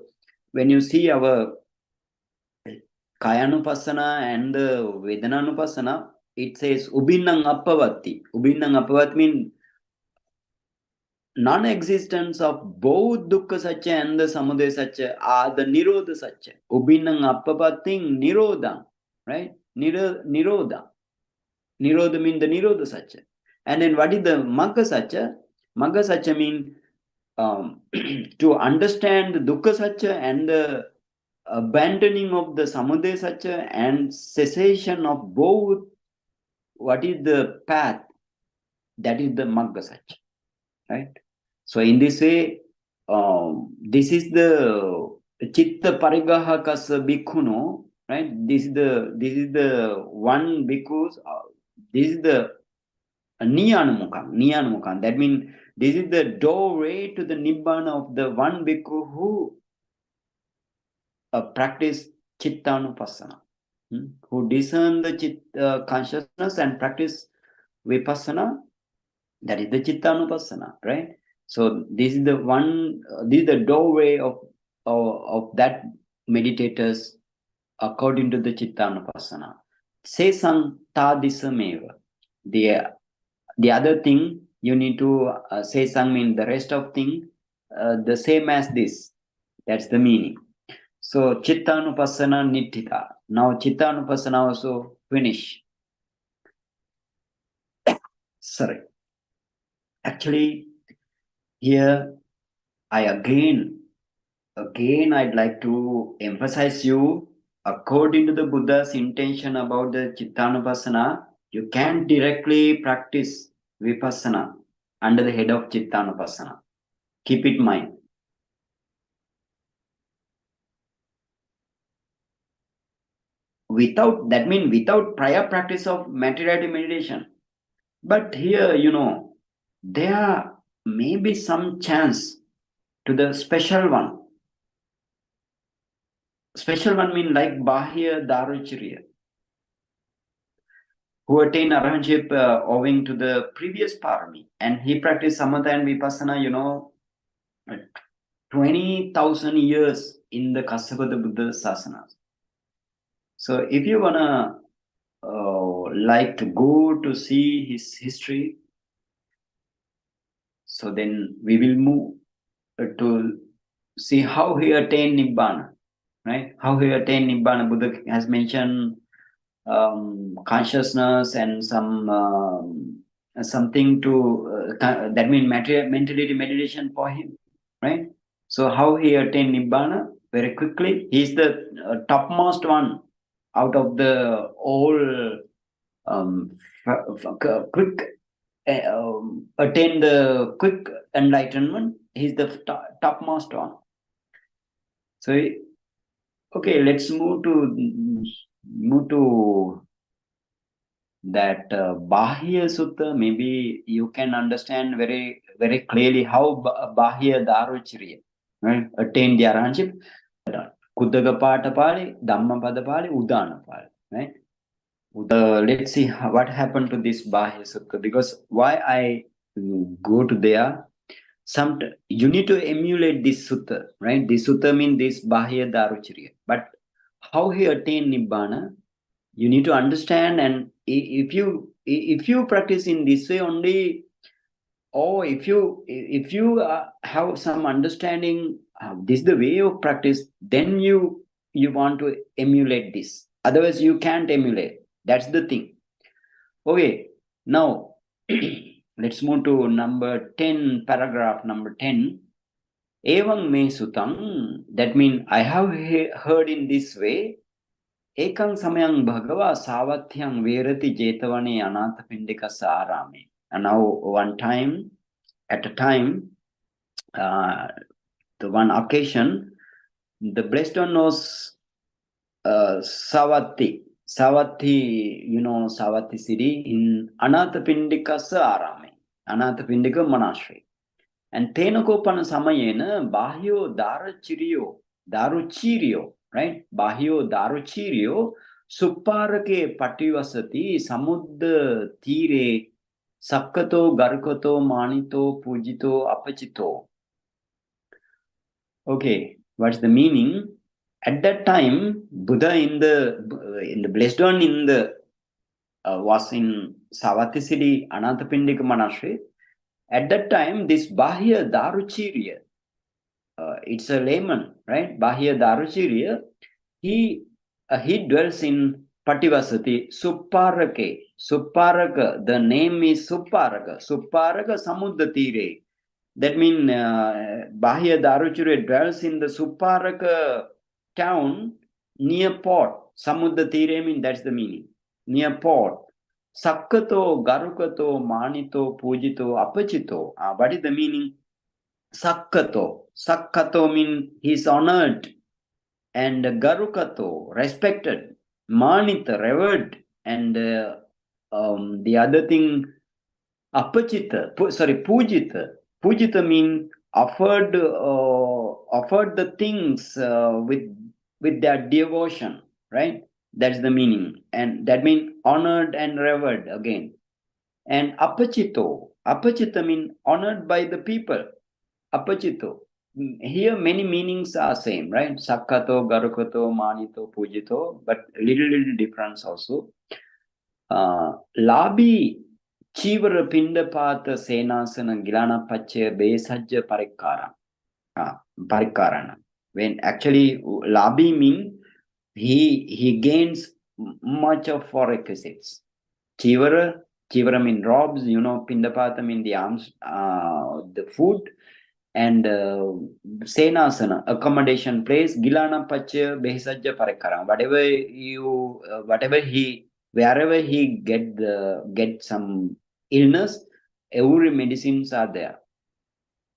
Kayanupassana and the Vedananupassana, it says Ubinnang Appavati. Ubinnang Appavati means non-existence of both Dukkha Satya and the Samudaya Satya are the Nirodha Satya. Ubinnang Appavati Nirodha, right? Nirodha. Nirodha means the Nirodha Satya. And then what is the Magga Satya? Magga Satya means to understand the Dukkha Satya and the abandoning of the Samudaya Satya and cessation of both. What is the path? That is the Magga Satya, right? So in this way, this is the Chitta Parigaha Kasa Bhikkhuno, right? This is the one bhikkhus. This is the Niyanamukha. That means this is the doorway to the Nibbana of the one bhikkhu who practice Cittanānupassanā, who discern the consciousness and practice Vipassana. That is the Cittanānupassanā, right? So this is the one. This is the doorway of that meditators according to the Cittanānupassanā. Sesang tadisameva. The other thing you need to say some mean the rest of thing the same as this. That's the meaning. So Cittanānupassana Nittita. Now Cittanānupassana also finish. Sorry. Actually, here I again I'd like to emphasize you, according to the Buddha's intention about the Cittanānupassana, you can't directly practice Vipassana under the head of Cittanānupassana. Keep it in mind. Without prior practice of materiality meditation. But here, there may be some chance to the special one. Special one means like Bahya Daruchirya, who attained arahantship owing to the previous parami. And he practiced Samatha and Vipassana, 20,000 years in the Kassapa Buddha Sasanas. So if you wanna like to go to see his history, so then we will move to see how he attained Nibbana, right? How he attained Nibbana. Buddha has mentioned consciousness and something to that means mentality meditation for him, right? So how he attained Nibbana very quickly. He is the topmost one out of the all quick attain the quick enlightenment. He's the topmost one. So okay, let's move to that Bahya Sutta. Maybe you can understand very, very clearly how Bahya Daruchirya, right, attained the arahantship. Kuddaka Patapali, Dhammapadapali, Udanapali, right? Let's see what happened to this Bahya Sutta, because why I go to there. You need to emulate this sutta, right? This sutta means this Bahya Daruchirya. But how he attained Nibbana, you need to understand. And if you practice in this way only, or if you have some understanding, this is the way of practice, then you want to emulate this. Otherwise, you can't emulate. That's the thing. Okay, now let's move to number 10, paragraph number 10. Evam me sutam, that means I have heard in this way. Ekang samayang bhagava savathyang verati jetavane anathapindika sarame. And now at a time, the one occasion, the blessed one was Savatthi, Savatthi city in Anathapindika Arame, Anathapindika monastery. And tenokopana samayena bahyo daruchirio, right? Bahyo daruchirio supparake pativasati samudda tire sakkato garukato manito pujito apachito. Okay, what's the meaning? At that time, Buddha in the blessed one was in Savatthi city, Anathapindika monastery. At that time, this Bahya Daruchirya, it's a layman, right? Bahya Daruchirya, he dwells in Pativasati, Supparake. Supparaka, the name is Supparaka. Supparaka Samuddatire. That means Bahya Daruchirya dwells in the Supparaka town near port. Samuddatire means that's the meaning. Near port. Sakkato, Garukato, Manito, Pujito, Apachito. What is the meaning? Sakkato. Sakkato means he is honored. And Garukato, respected. Manita, revered. And the other thing, Apachita, Pujita. Pujita means offered the things with their devotion, right? That's the meaning. And that means honored and revered again. And apachita means honored by the people. Apachito. Here many meanings are same, right? Sakkato, garukato, manito, pujito, but little difference also. Labi chivara pindapata senasana gilana pache besajja parikarana. When actually labi means he gains much of four requisites. Chivara mean robes, Pindapata mean the arms, the food, and Senasana, accommodation place, Gilana Pacha, Behsajja Parakara. Wherever he get some illness, every medicines are there.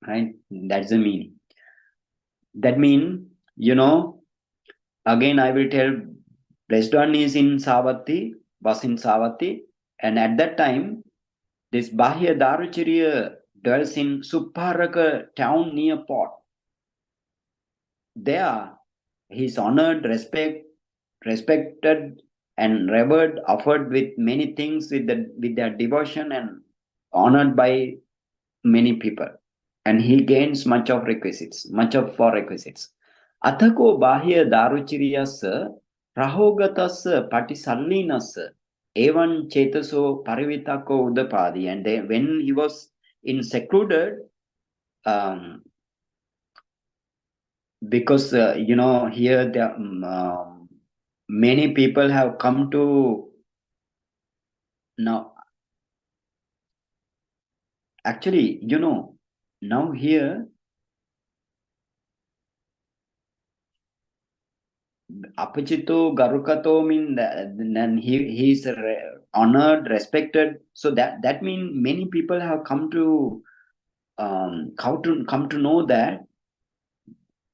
Right? That's the meaning. That means, again I will tell, Blessed One is in Savatthi, was in Savatthi, and at that time, this Bahya Daruchirya dwells in Supparaka town near port. There, he is honored, respected, and revered, offered with many things with their devotion and honored by many people. And he gains much of four requisites. Athako Bahya Daruchiryasa Rahogatasa Patisallinasa Evan Chetaso Parivitako Udapadi. And then when he was in secluded, because here many people have come to now. Actually, now here Apachito Garukato mean then he is honored, respected. So that means many people have come to know that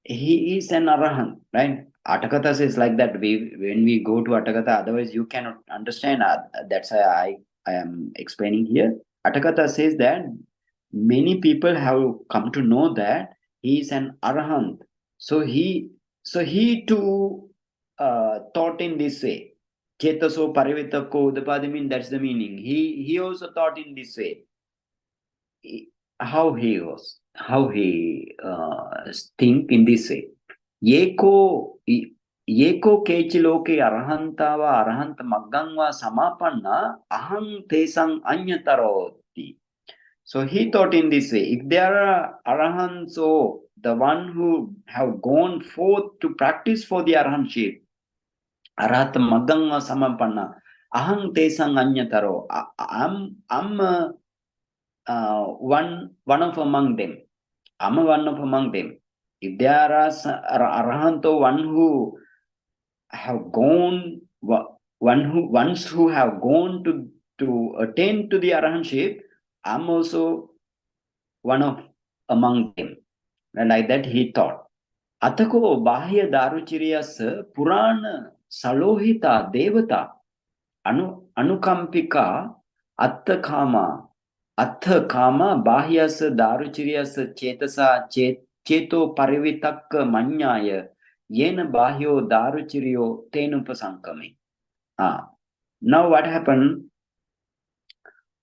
he is an arahant, right? Atakatha says like that. When we go to Atakatha, otherwise you cannot understand. That's why I am explaining here. Atakatha says that many people have come to know that he is an arahant. So he too thought in this way. Chetaso parivitako udapadi mean that's the meaning. He also thought in this way. How he think in this way. Yeko kechiloke arahantava arahanta maggangva samapanna aham tesang anyataroti. So he thought in this way, if there are arahants, so the one who have gone forth to practice for the arahantship, arahat maggangva samapanna aham tesang anyataro. I'm one of among them. I'm one of among them. If there are arahanto, one who have gone to attain to the arahantship, I'm also one of among them. And like that he thought. Atako bahya daruchiryas purana salohita devata anukampika attakama Atha kama bahyasa daruchiryasa chetasa cheto parivitakka manyaya yena bahyo daruchiryo tenupasankame. Now what happened?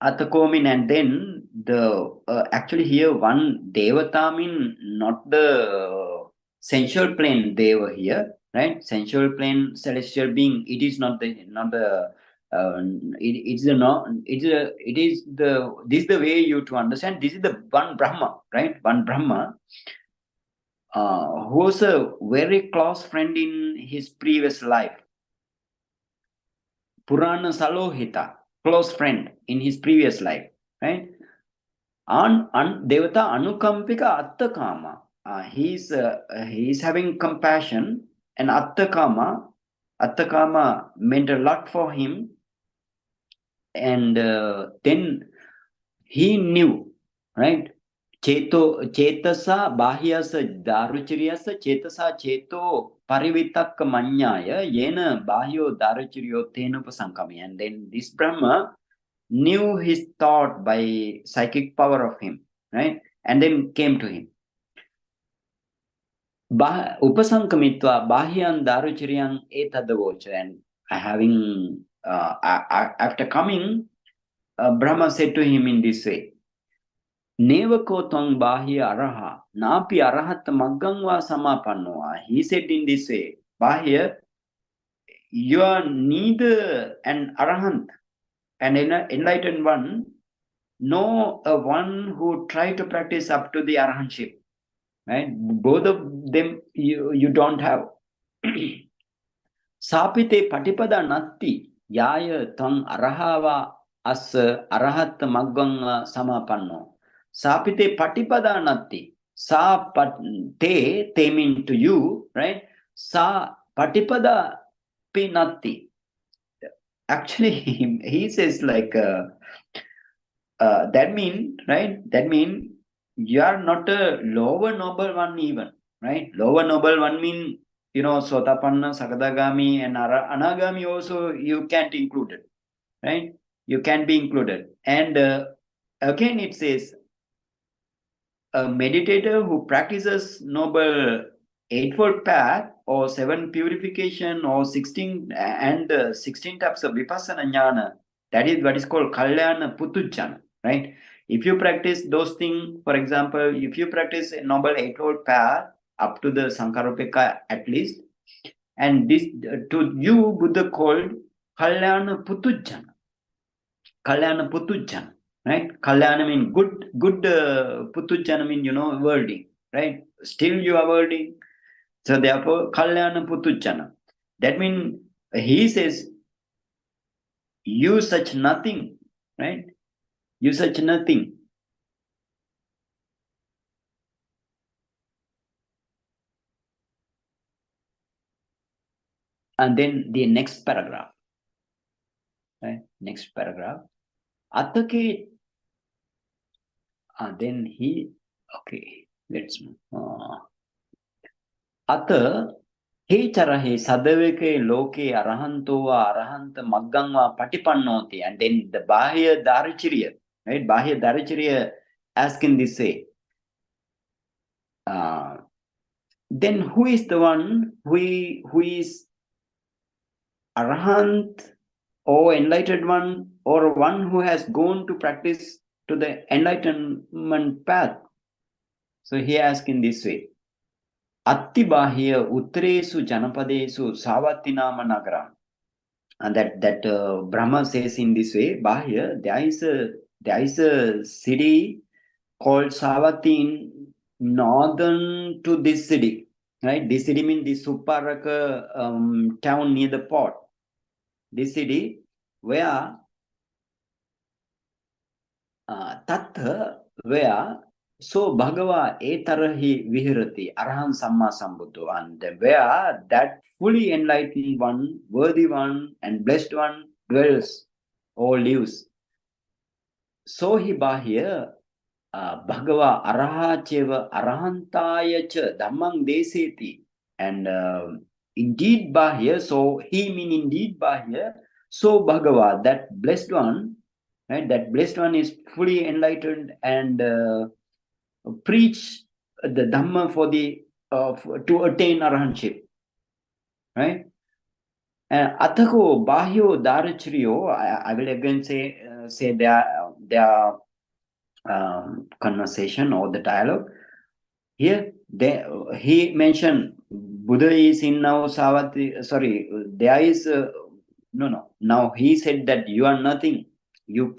Atakomin, and then the actually here one devata mean not the sensual plane deva here, right? Sensual plane celestial being. It is not the it's the no it's a it is the this is the way you to understand. This is the one Brahma, right? One Brahma who was a very close friend in his previous life. Purana Salohita, close friend in his previous life, right? Devata Anukampika Attakama. He's having compassion, and Attakama meant a lot for him, and then he knew, right? Chetasa Bahyasa Daruchiryasa Chetasa Cheto Parivitak Manyaya Yena Bahyo Daruchiryo Tenupasankami. And then this Brahma knew his thought by psychic power of him, right? And then came to him. Upasankamitva Bahyan Daruchiryang etadavocha. And having after coming, Brahma said to him in this way, Nevako twang bahya araha, napi arahat maggangva samapannoa. He said in this way, Bahya, you are neither an arahant, an enlightened one, nor a one who try to practice up to the arahantship. Right? Both of them you don't have. Sapite patipada natti yaya tang arahava as arahat magganga samapanno. Sapite patipada natti. Sa te mean to you, right? Sa patipada pinatti. Actually, he says like that mean, right? That mean you are not a lower noble one even, right? Lower noble one mean, Sotapanna, Sakadagami, and Anagami also you can't include it, right? You can be included. And again it says, a meditator who practices noble eightfold path or 7 purification or 16 types of vipassana jnana, that is what is called kalyana putujjana, right? If you practice those things, for example, if you practice a noble eightfold path up to the Sankarupeka at least, and this to you Buddha called kalyana putujjana. Kalyana putujjana. Right? Kalyana mean good, putujjana mean, worlding, right? Still you are worlding. So therefore, kalyana putujjana. That means he says, you such nothing, right? You such nothing. And then the next paragraph, right? Next paragraph. Atake, then he, okay, let's move. Ata Hecharahe sadaveke loke arahantova arahanta maggangva patipannoti. And then the Bahya Darichirya, right? Bahya Darichirya ask in this way. Then who is the one who is arahant or enlightened one, or one who has gone to practice to the enlightenment path? So he asked in this way. Atti bahya utresu janapadesu savattinama nagara. And that Brahma says in this way, Bahya, there is a city called Savatthi in northern to this city, right? This city means the Suparaka town near the port. This city where where so Bhagava etarahi vihirati arahan samma sambuddho, and where that fully enlightened one, worthy one, and blessed one dwells or lives. So he bahya Bhagava araha cheva arahantaya cha dhammang deseti. And indeed bahya, so he mean indeed bahya, so Bhagava, that blessed one, right? That blessed one is fully enlightened and preach the Dhamma for the to attain arahantship, right? Athako bahyo darachriyo. I will again say their conversation or the dialogue. Here, he mentioned Buddha is in now Savatthi. Sorry, there is no. Now he said that you are nothing. You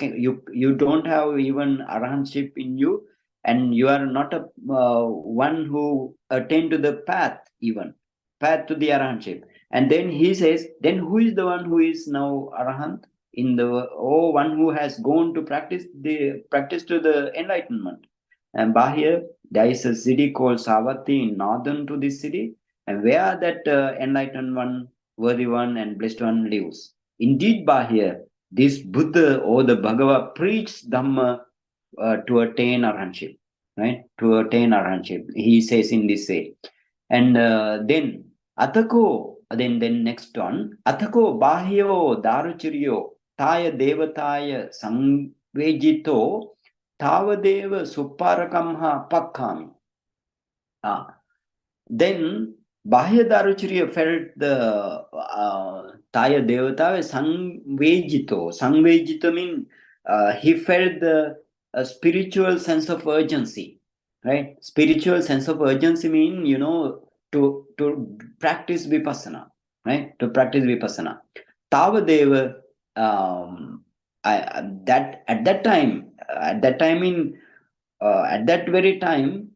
don't have even arahantship in you, and you are not a one who attain to the path path to the arahantship. And then he says, then who is the one who is now arahant in the one who has gone to practice to the enlightenment. And Bahir, there is a city called Savatthi in northern to this city, and where that enlightened one, worthy one, and blessed one lives. Indeed, Bahir, this Buddha or the Bhagavad preached Dhamma to attain arahantship, right? To attain arahantship, he says in this way. And then Atako, then next one, Atako Bahyo Daruchiryo Taya Devataya Sangvejito Tavadeva Suparakamha Pakkami. Then Bahya Daruchirya felt the Taya Devata Sangvejito. Sangvejito means he felt the spiritual sense of urgency, right? Spiritual sense of urgency mean, to practice vipassana, right? To practice vipassana. Tavadeva, at that time at that very time,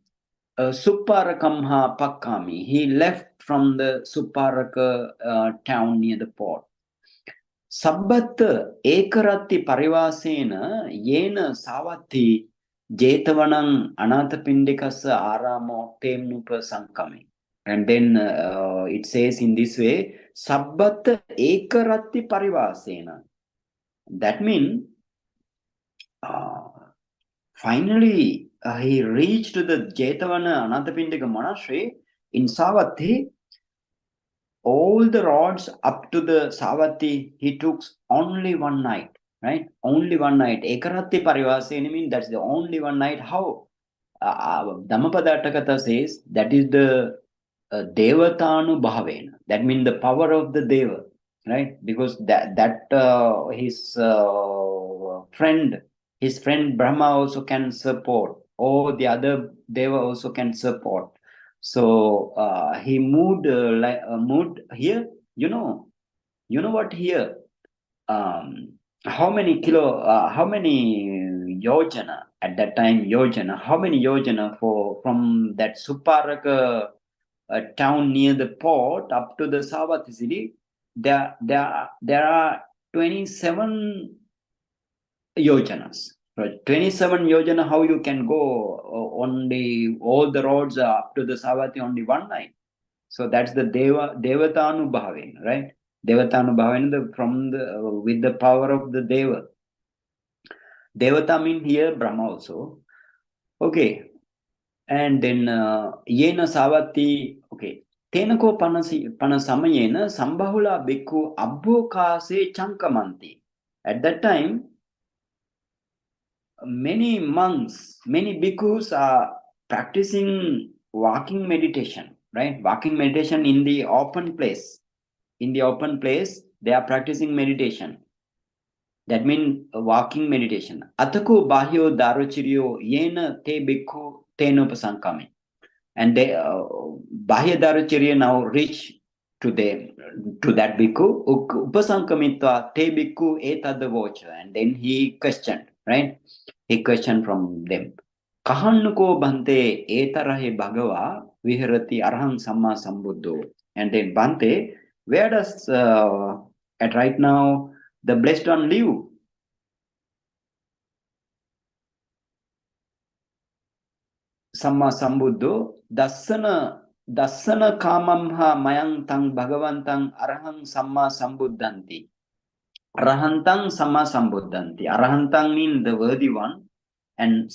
Supparakamha Pakkami. He left from the Supparaka town near the port. Sabbat Ekaratti Parivasena Yena Savati Jetavanang Anathapindikasa Aramo Temnupassankami. And then it says in this way, Sabbat Ekaratti Parivasena. That means finally he reached to the Jetavana Anathapindika monastery in Savatthi. All the rods up to the Savatthi he took only one night, right? Only one night. Ekaratti Parivasena means that's the only one night. How? Dhammapada Atthakatha says that is the Devatānupassanā. That means the power of the Deva, right? Because his friend Brahma also can support, or the other Deva also can support. So he moved here. You know what here? How many yojana at that time? Yojana. How many yojana from that Supparaka town near the port up to the Savatthi city? There are 27 yojanas. Right? 27 yojana, how you can go all the roads up to the Savatthi only one night. So that's the Devatānupassanā, right? Devatānupassanā with the power of the Deva. Devata mean here Brahma also. Okay. And then Yena Savatthi, okay. Tenako Panasamayena Sambahula Bhikkhu Abbokase Chankamanti. At that time, many monks, many bhikkhus are practicing walking meditation, right? Walking meditation in the open place. In the open place, they are practicing meditation. That means walking meditation. Atako bahyo daruchiryo yena te bhikkhu tenupassankami. And they bahya daruchirya now reach to that bhikkhu upasankamitva te bhikkhu etadavocha. And then he questioned, right? He questioned from them. Kahannuko bhante etarahe bhagava viharati araham samma sambuddho. And then Bhante, where does at right now the blessed one live? Samma sambuddho dassana kamamha mayang tang bhagavantang araham samma sambuddhanti. Arahantang samma sambuddhanti. Arahantang means the worthy one, and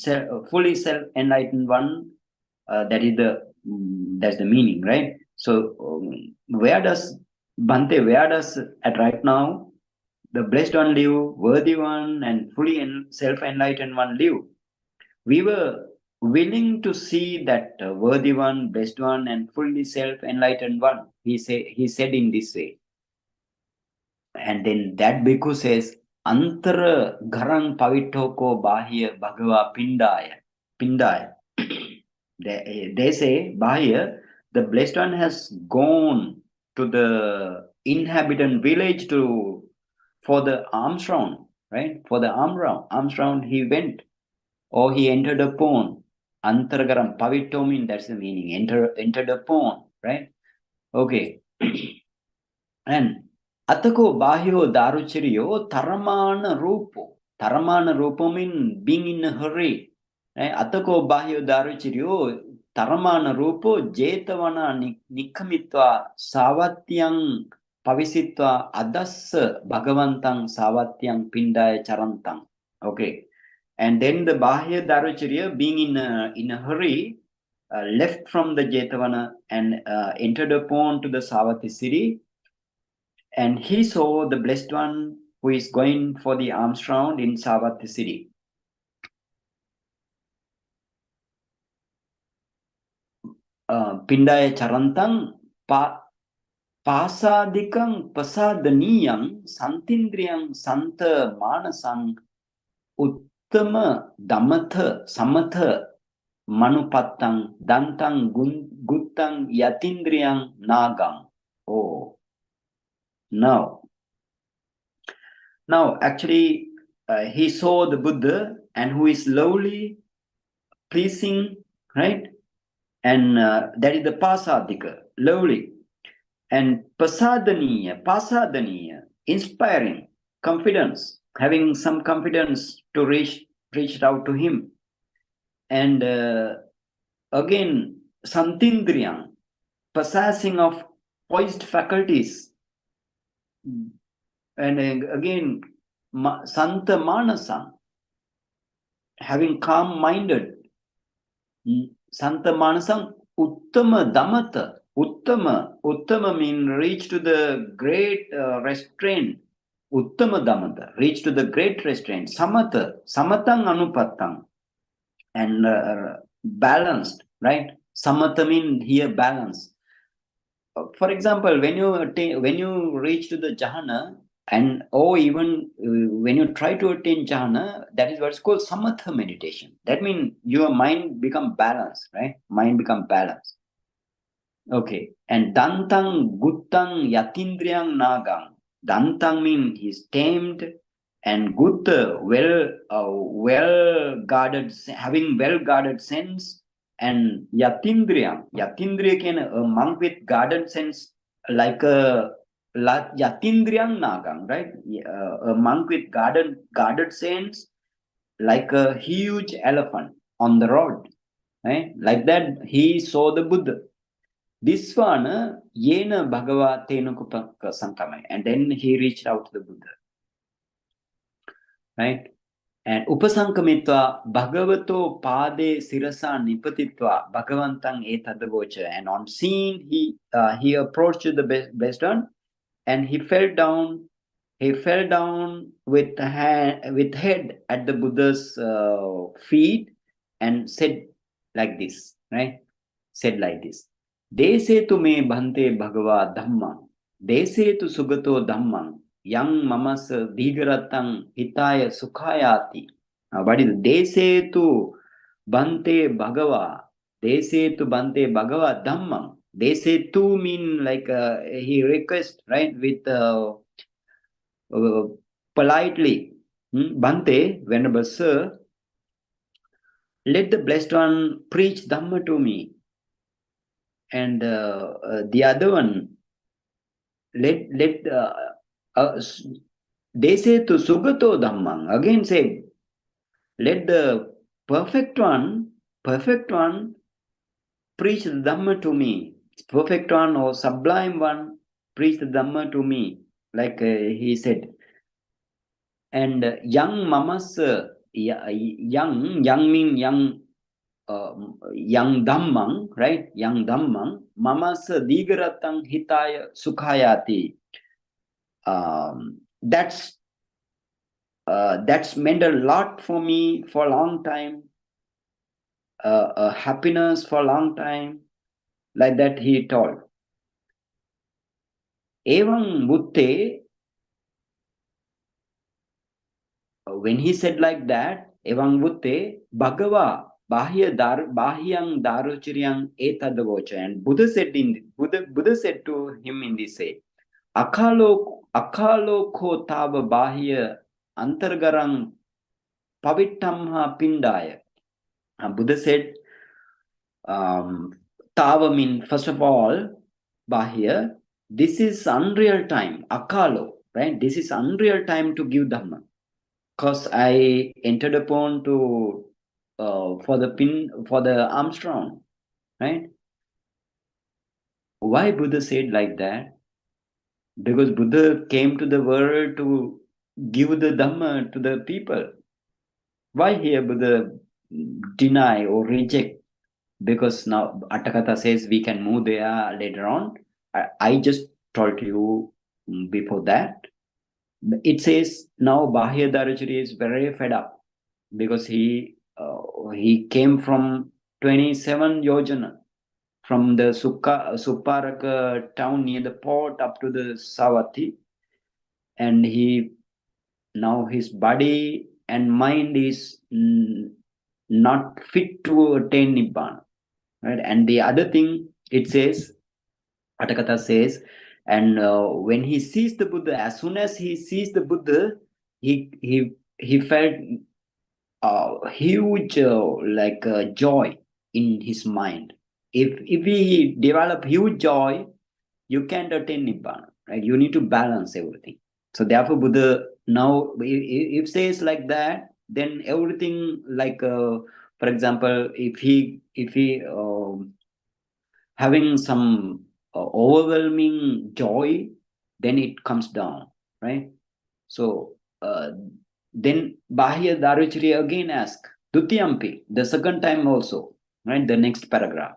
fully self-enlightened one. That's the meaning, right? So where does at right now the blessed one live, worthy one and fully self-enlightened one live. We were willing to see that worthy one, blessed one, and fully self-enlightened one. He said in this way. And then that bhikkhu says, Antara garang pavitoko bahya bhagava pindaya. Pindaya. They say, bahya, the blessed one has gone to the inhabitant village for the alms round, right? For the alms round he went, or he entered a pond. Antargaram, pavito means that's the meaning. Entered a pond, right? Okay. And atako bahyo daruchiriyo taramana rupo. Taramana rupo means being in a hurry. Atako bahyo daruchiriyo taramana rupo jetavana nikamitva savatyang pavisitva adas bhagavantang savatyang pindaya charantang. Okay. And then the bahya daruchiriya, being in a hurry, left from the jetavana and entered upon to the Savatthi city. And he saw the blessed one who is going for the alms round in Savatthi city. Pindaya charantang pasadikang pasadaniyang santindriyang santa manasang uttama damatha samatha manupattang dantang guttang yatindriyang nagam. Oh. Now, actually, he saw the Buddha and who is lowly, pleasing, right? And that is the pasadika, lowly. And pasadaniya, inspiring, confidence, having some confidence to reach out to him. And again, santindriyam, possessing of poised faculties. And again, Santa Manasam, having calm-minded. Santa Manasam, Uttama Damata. Uttama means reach to the great restraint. Uttama Damata, reach to the great restraint. Samatang Anupattang. And balanced, right? Samatha means here balance. For example, when you reach to the jhana, and even when you try to attain jhana, that is what's called samatha meditation. That means your mind become balanced, right? Mind become balanced. Okay. And dantang guttang yatindriyang nagang. Dantang means he's tamed, and gutta well guarded, having well guarded sense. And yatindriya can a monk with guarded sense, like a yatindriyang nagam, right? A monk with guarded sense, like a huge elephant on the road, right? Like that, he saw the Buddha. This one, yena bhagava tenukupa sankamai, and then he reached out to the Buddha, right? And upasankamitva bhagavato pade sirasa nipatitva bhagavantang etadavocha. And on seeing, he approached the blessed one, and he fell down with head at the Buddha's feet, and said like this, right? Said like this: Dese tu me bhante bhagava dhammam, dese tu sugato dhammam, yang mamas digaratang hitaya sukhayati. What is dese tu bhante bhagava? Dese tu bhante bhagava dhammam. Dese tu mean like he requests, right, with politely. Bhante, Venerable Sir, let the blessed one preach Dhamma to me. And the other one, they say to Sugato Dhammang, again say, let the perfect one preach the Dhamma to me. Perfect one or sublime one preach the Dhamma to me, like he said. And young mamas, young mean young Dhammang, right? Young Dhammang, mamas digaratang hitaya sukhayati. That's That's meant a lot for me for a long time. Happiness for a long time. Like that he told. Evam butte, when he said like that, evam butte, Bhagava, bahyang daruchiryang etadavocha. And Buddha said to him in this way, Akalo ko tava bahya antargarang pavittamha pindaya. Buddha said, Tava means, first of all, Bahya, this is unreal time, Akalo, right? This is unreal time to give Dhamma. Because I entered upon to for the Armstrong, right? Why Buddha said like that? Because Buddha came to the world to give the Dhamma to the people. Why here Buddha deny or reject? Because now Attakatha says we can move there later on. I just told you before that. It says now Bahya Darachari is very fed up because he came from 27 yojana from the Suparaka town near the port up to the Savatthi, and now his body and mind is not fit to attain Nibbana. Right? And the other thing it says, Attakatha says, and when he sees the Buddha, as soon as he sees the Buddha, he felt huge joy in his mind. If we develop huge joy, you can't attain Nibbana, right? You need to balance everything. So therefore, Buddha now if says like that, then everything for example, if he having some overwhelming joy, then it comes down, right? So then Bahya Daruchari again ask, Dutiyampi, the second time also, right? The next paragraph.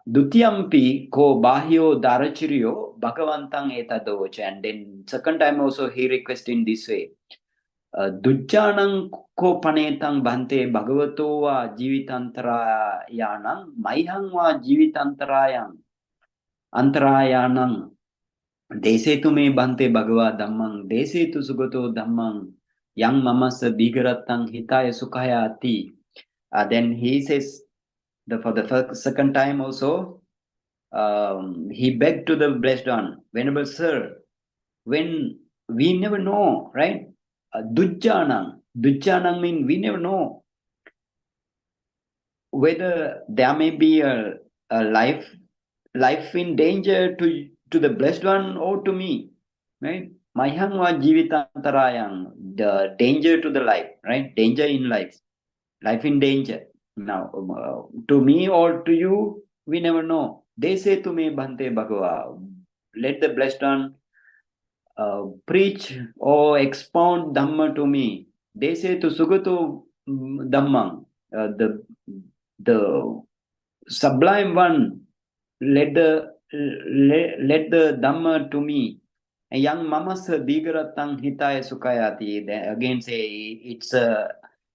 Dutiyampi ko Bahyo Daruchariyo Bhagavantang etadocha. And then second time also he request in this way. Dujjanang ko panetang bhante bhagavato va jivitantrayanang maihang va antarayanang dese tu me bhante bhagava dhammang dese tu sugato dhammang yang mamasa bigaratang hitaya sukhaya ati. Then he says for the second time also he begged to the Blessed One, Venerable Sir, when we never know, right? Dujjanang means we never know whether there may be a life in danger to the Blessed One or to me, right? Mayhang va jivitantarayang, the danger to the life, right? Danger in life in danger. Now, to me or to you, we never know. They say to me, Bhante Bhagava, let the Blessed One preach or expound Dhamma to me. They say to Sugato Dhammang, the sublime one, let the Dhamma to me. And yang mamasa digaratang hitaya sukayati. They again say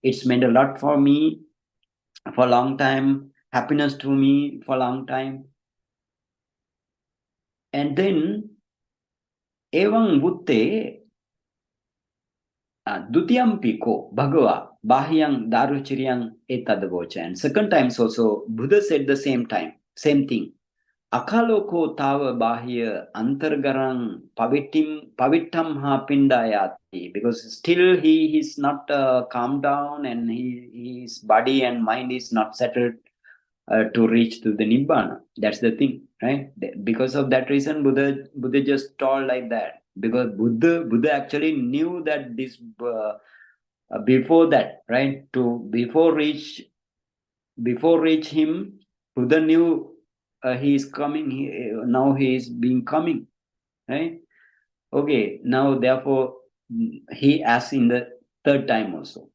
it's meant a lot for me for a long time, happiness to me for a long time. And then Evang butte Dutiyampi ko Bhagava Bahyang Daruchiryang etadavocha. And second times also Buddha said the same same thing. Akalo ko tava bahya antargarang pavittam ha pindayati, because still he is not calmed down and his body and mind is not settled to reach to the Nibbana. That's the thing, right? Because of that reason, Buddha just told like that. Because Buddha actually knew that this before that, right? Before reach him, Buddha knew he is coming. Now he is being coming, right? Okay. Now therefore he asked in the third time also.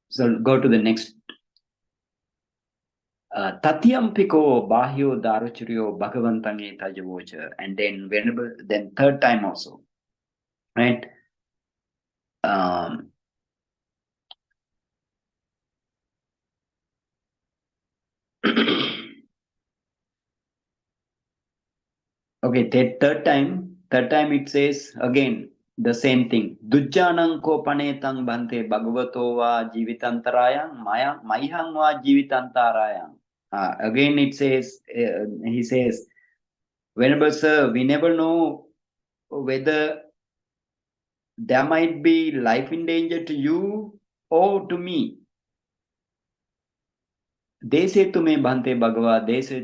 So go to the next. Tatyampiko bahyo daruchuryo bhagavantange tajavocha. And then third time also, right? Okay, third time it says again the same thing. Dujjanang ko panetang bante bhagavato va jivitantarayang mayhang va jivitantarayang. Again it says, he says, Venerable Sir, we never know whether there might be life in danger to you or to me. Dese tu me bhante bhagava, dese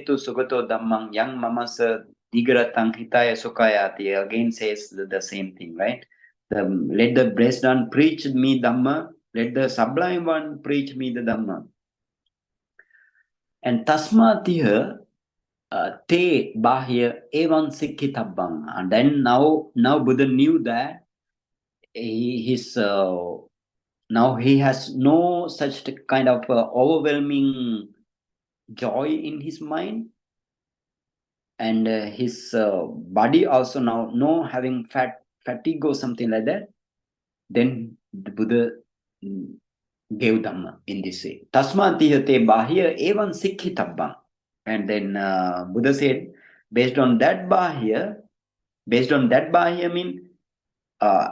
tu sugato dhammang yang mamasa digaratang hitaya sukayati. Again says the same thing, right? Let the blessed one preach me dhamma, let the sublime one preach me the dhamma. And tasmatiha te bahya evan sikhitabang. And then now Buddha knew that now he has no such kind of overwhelming joy in his mind, and his body also now no having fatigue or something like that. Then the Buddha gave Dhamma in this way. Tasmatihate bahya evan sikhitabang. And then Buddha said, based on that bahya mean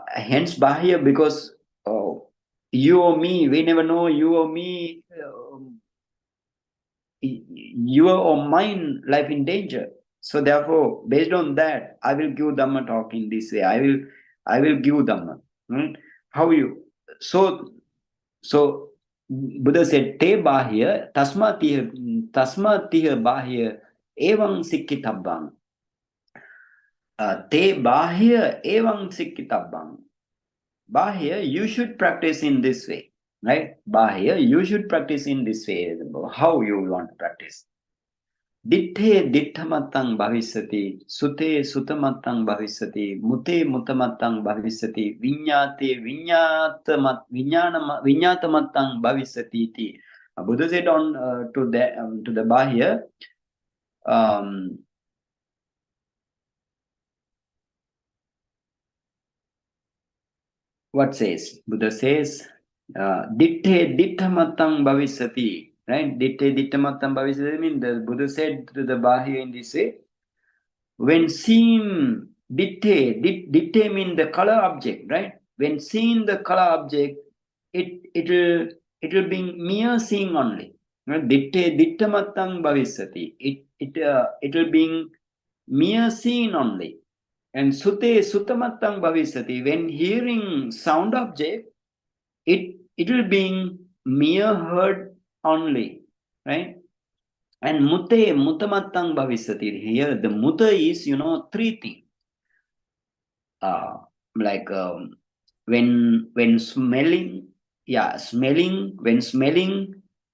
hence bahya, because you or me, we never know you or me, your or mine life in danger. So therefore, based on that, I will give Dhamma talk in this way. I will give Dhamma. How you? So Buddha said, te bahya tasmatiha bahya evam sikhitabang. Te bahya evam sikhitabang. Bahya, you should practice in this way, right? Bahya, you should practice in this way. How you want to practice? Ditthe ditthamatang bhavisati, sute sutamatang bhavisati, mute mutamatang bhavisati, vinyate vinyatamatang bhavisati iti. Buddha said on to the bahya, what says? Buddha says, ditthe ditthamatang bhavisati, right? Ditthe ditthamatang bhavisati means the Buddha said to the bahya in this way, when seen, ditte mean the color object, right? When seen the color object, it will be mere seeing only. Ditte dittamatang bhavisati. It will be mere seeing only. And sute sutamatang bhavisati. When hearing sound object, it will be mere heard only, right? And mutamatang bhavisati. Here the muta is, three things. Like when smelling,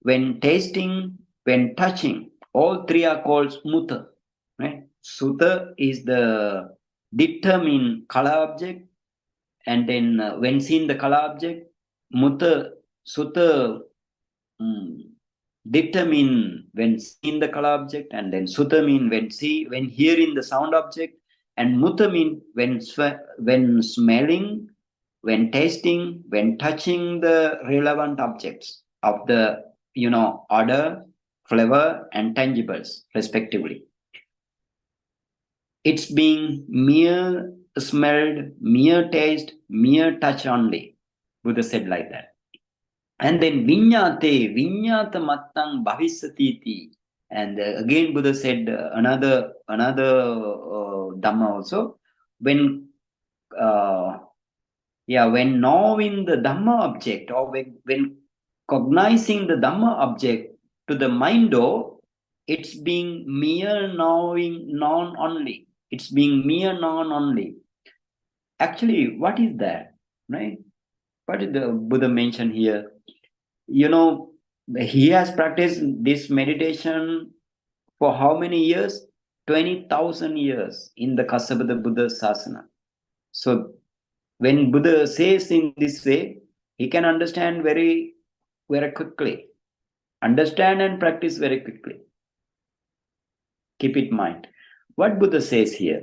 when tasting, when touching, all three are called muta, right? Sutta is the determine color object, and then when seen the color object, sutta determine when seen the color object, and then sutta mean when hearing the sound object, and mutta mean when smelling, when tasting, when touching the relevant objects of the odor, flavor, and tangibles respectively. It's being mere smelled, mere taste, mere touch only. Buddha said like that. And then vinyata mattang bhavisatiti. And again Buddha said another Dhamma also. When knowing the Dhamma object, or when cognizing the Dhamma object to the mind, it's being mere knowing non only. It's being mere non only. Actually, what is that? Right? What did the Buddha mention here? He has practiced this meditation for how many years? 20,000 years in the Kassapa Buddha Sasana. So when Buddha says in this way, he can understand very, very quickly. Understand and practice very quickly. Keep it in mind. What Buddha says here?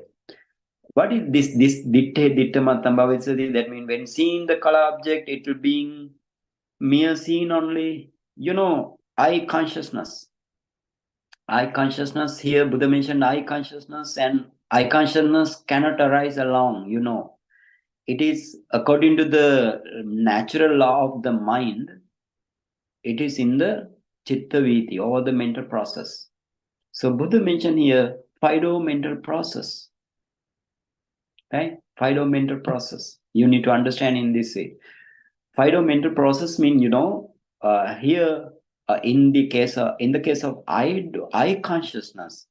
What is this ditte matambhavitsati? That means when seeing the color object, it will be mere seen only. Eye consciousness. I consciousness, here Buddha mentioned I consciousness, and I consciousness cannot arise alone, you know. It is according to the natural law of the mind, it is in the chitta viti or the mental process. So Buddha mentioned here Fido mental process, right? Fido mental process. You need to understand in this way. Fido mental process mean, you know, here in the case of I consciousness,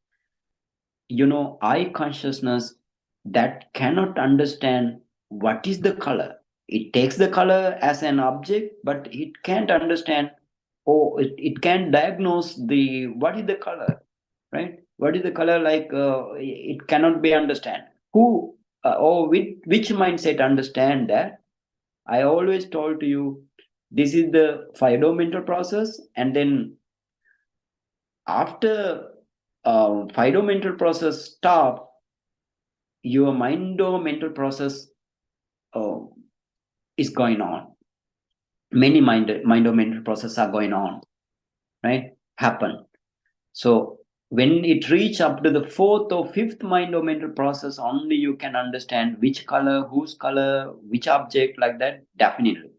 you know, I consciousness that cannot understand what is the color. It takes the color as an object, but it can't understand, or it can't diagnose the what is the color, right? What is the color, like it cannot be understand. Who or which mindset understand that? I always told to you, this is the Fido mental process, and then after Fido mental process stop, your mind or mental process uh, is going on. Many mind or mental process are going on, right? Happen. So when it reach up to the fourth or fifth mind or mental process, only you can understand which color, whose color, which object, like that. Definitely.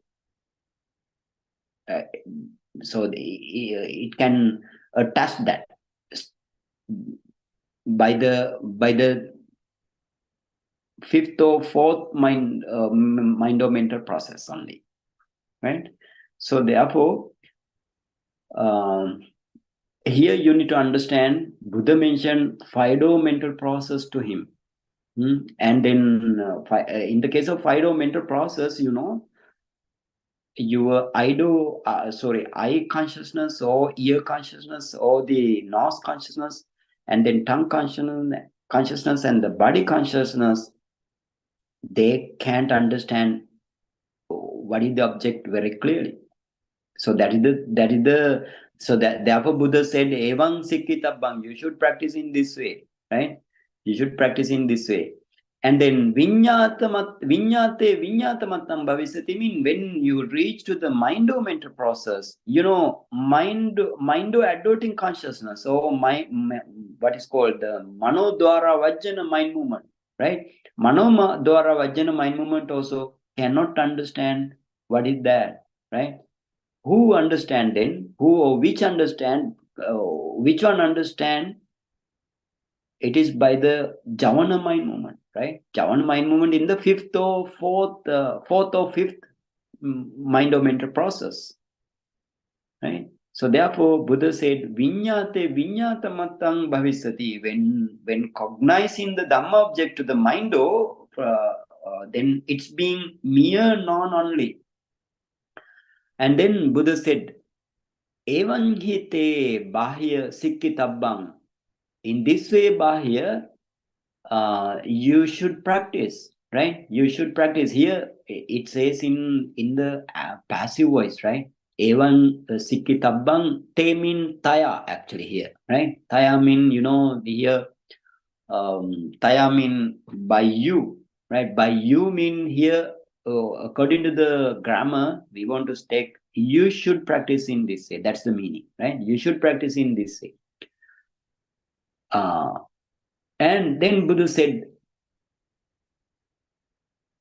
Uh, so it can test that by the fifth or fourth mind or mental process only, right? So therefore, here you need to understand Buddha mentioned Fido mental process to him. And then in the case of Fido mental process, you know, your eye consciousness or ear consciousness or the nose consciousness, and then tongue consciousness and the body consciousness, they can't understand what is the object very clearly. So therefore Buddha said, Evang Sikkitabang, you should practice in this way, right? You should practice in this way. And then vinyate vinyatamatam bhavisati mean when you reach to the mindo mental process, you know, mindo adverting consciousness, or what is called the mano dwara vajjana mind movement, right? Mano dwara vajjana mind movement also cannot understand what is that, right? Who understand then? Who or which understand? Which one understand? It is by the Javana mind movement, right? Javana mind movement in the fourth or fifth mind or mental process, right? So therefore, Buddha said, "Vinyate vinyatamatang bhavisati." When cognizing the Dhamma object to the mind, then it's being mere non only. And then Buddha said, Evan hite bahya sikkitabang. In this way, bahya, you should practice, right? You should practice. Here it says in the passive voice, right? Evan sikkitabang, te mean taya actually here, right? Taya mean, you know, here taya mean by you, right? By you mean here, according to the grammar, we want to take, you should practice in this way. That's the meaning, right? You should practice in this way. And then Buddha said,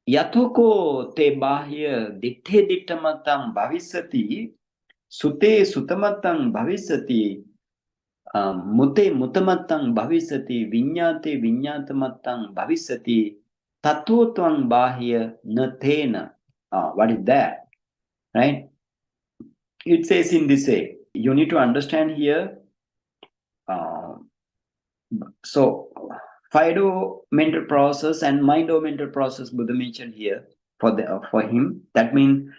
Yatoko te bahya ditthe dittamatang bhavisati, sute sutamatang bhavisati, mute mutamatang bhavisati, vinyate vinyatamatang bhavisati, tatotwang bahya natena. What is that? Right? It says in this way. You need to understand here. So Fido mental process and Mindo mental process Buddha mentioned here for him. That means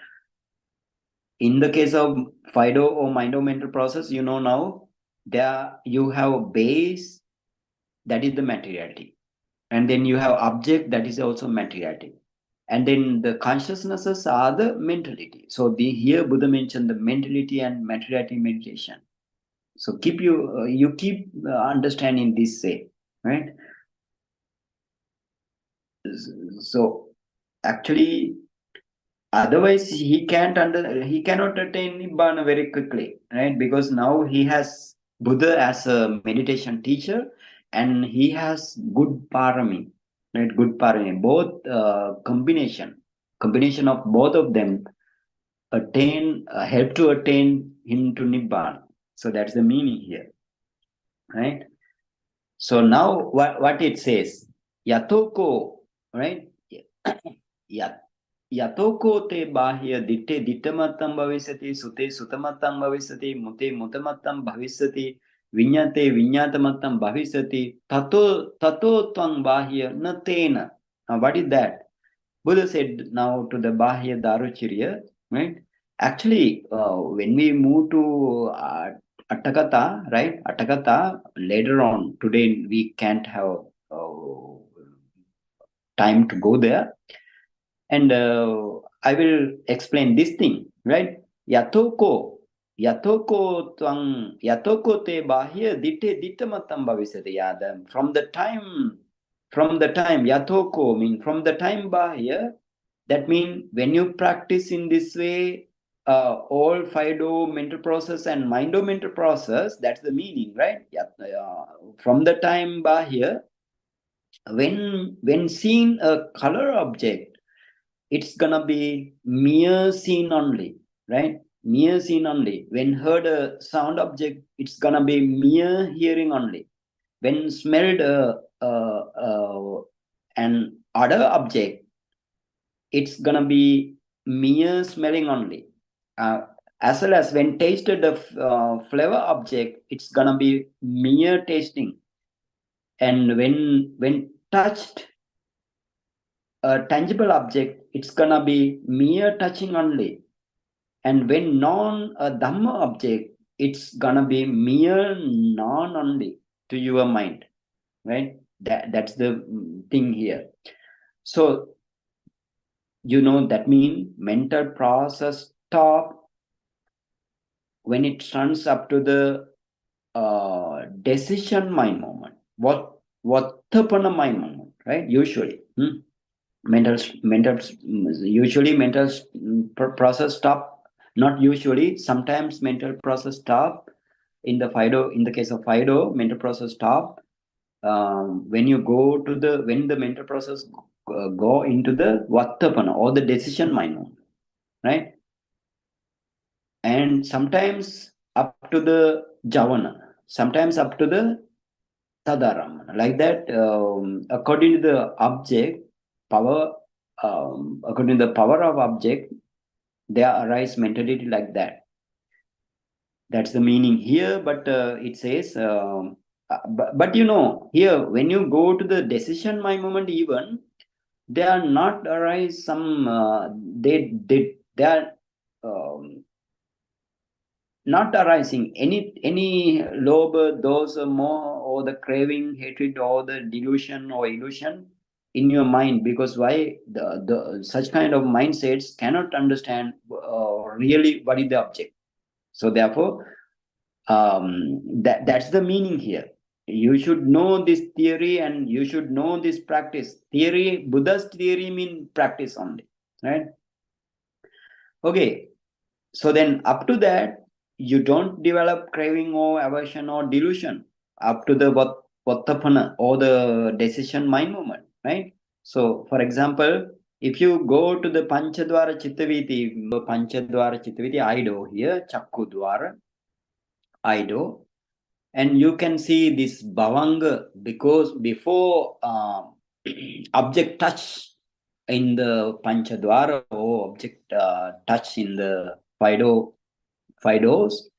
in the case of Fido or Mindo mental process, you know, now there you have a base, that is the materiality, and then you have object, that is also materiality, and then the consciousnesses are the mentality. So here Buddha mentioned the mentality and materiality meditation. So you keep understanding this way, right? So actually, otherwise he cannot attain nibbana very quickly, right? Because now he has Buddha as a meditation teacher, and he has good parami, right? Good parami. Both combination of both of them help to attain him to Nibbana. So that's the meaning here, right? So now what it says, Yatoko, right? Yatoko te bahya ditte dittamatam bhavisati, sute sutamatam bhavisati, mute mutamatam bhavisati, vinyate vinyatamatam bhavisati, tato tvang bahya natena. Now what is that? Buddha said now to the bahya daruchirya, right? Actually, when we move to Attakatha, right? Attakatha, later on, today we can't have time to go there. And I will explain this thing, right? Yatoko te bahya ditte dittamatam bhavisati. Yeah, from the time yatoko mean from the time bahya, that means when you practice in this way, all five-do mental process and mind-do mental process, that's the meaning, right? From the time bahya, when seeing a color object, it's gonna be mere seen only, right? Mere seen only. When heard a sound object, it's gonna be mere hearing only. When smelled an other object, it's gonna be mere smelling only. As well as when tasted the flavor object, it's gonna be mere tasting. And when touched a tangible object, it's gonna be mere touching only. And when non a dhamma object, it's gonna be mere non only to your mind, right? That's the thing here. So that means mental process stop when it runs up to the decision mind moment. What mind moment, right? Usually. Usually mental process stop, not usually, sometimes mental process stop. In the case of Fido, mental process stop when the mental process go into the Vattapana or the decision mind, right? And sometimes up to the Javana, sometimes up to the Tadaramana, like that. According to the object power, according to the power of object, there arise mentality like that. That's the meaning here. But it says, but here when you go to the decision mind moment, even they are not arise some. They are not arising any lobe, those more, or the craving, hatred, or the delusion or illusion in your mind. Because why the such kind of mindsets cannot understand really what is the object. So therefore, that's the meaning here. You should know this theory and you should know this practice. Theory, Buddha's theory mean practice only, right? Okay, so then up to that, you don't develop craving or aversion or delusion up to the Vattapana or the decision mind moment, right? So, for example, if you go to the Panchadwara Chittaviti Ido here, Chakkudwara Ido, and you can see this Bhavanga, because before object touch in the Panchadwara or object touch in the five doors,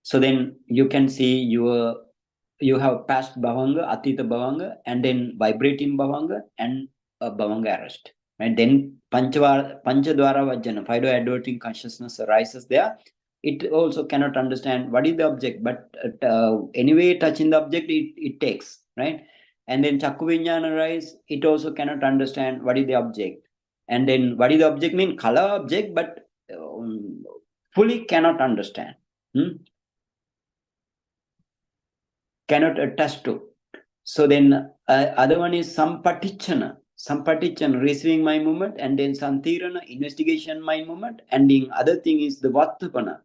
so then you can see you have past Bhavanga, Atita Bhavanga, and then vibrating Bhavanga and a Bhavanga arrest. And then Panchadwara Vajjana, five-door adverting consciousness arises there. It also cannot understand what is the object, but anyway, touching the object, it takes, right? And then Chakku Vijnana arises, it also cannot understand what is the object. And then what is the object mean? Color object, but fully cannot understand. Cannot attach to. So then other one is Sampatichana, receiving my movement, and then Santirana, investigation my movement, and the other thing is the Vattapana,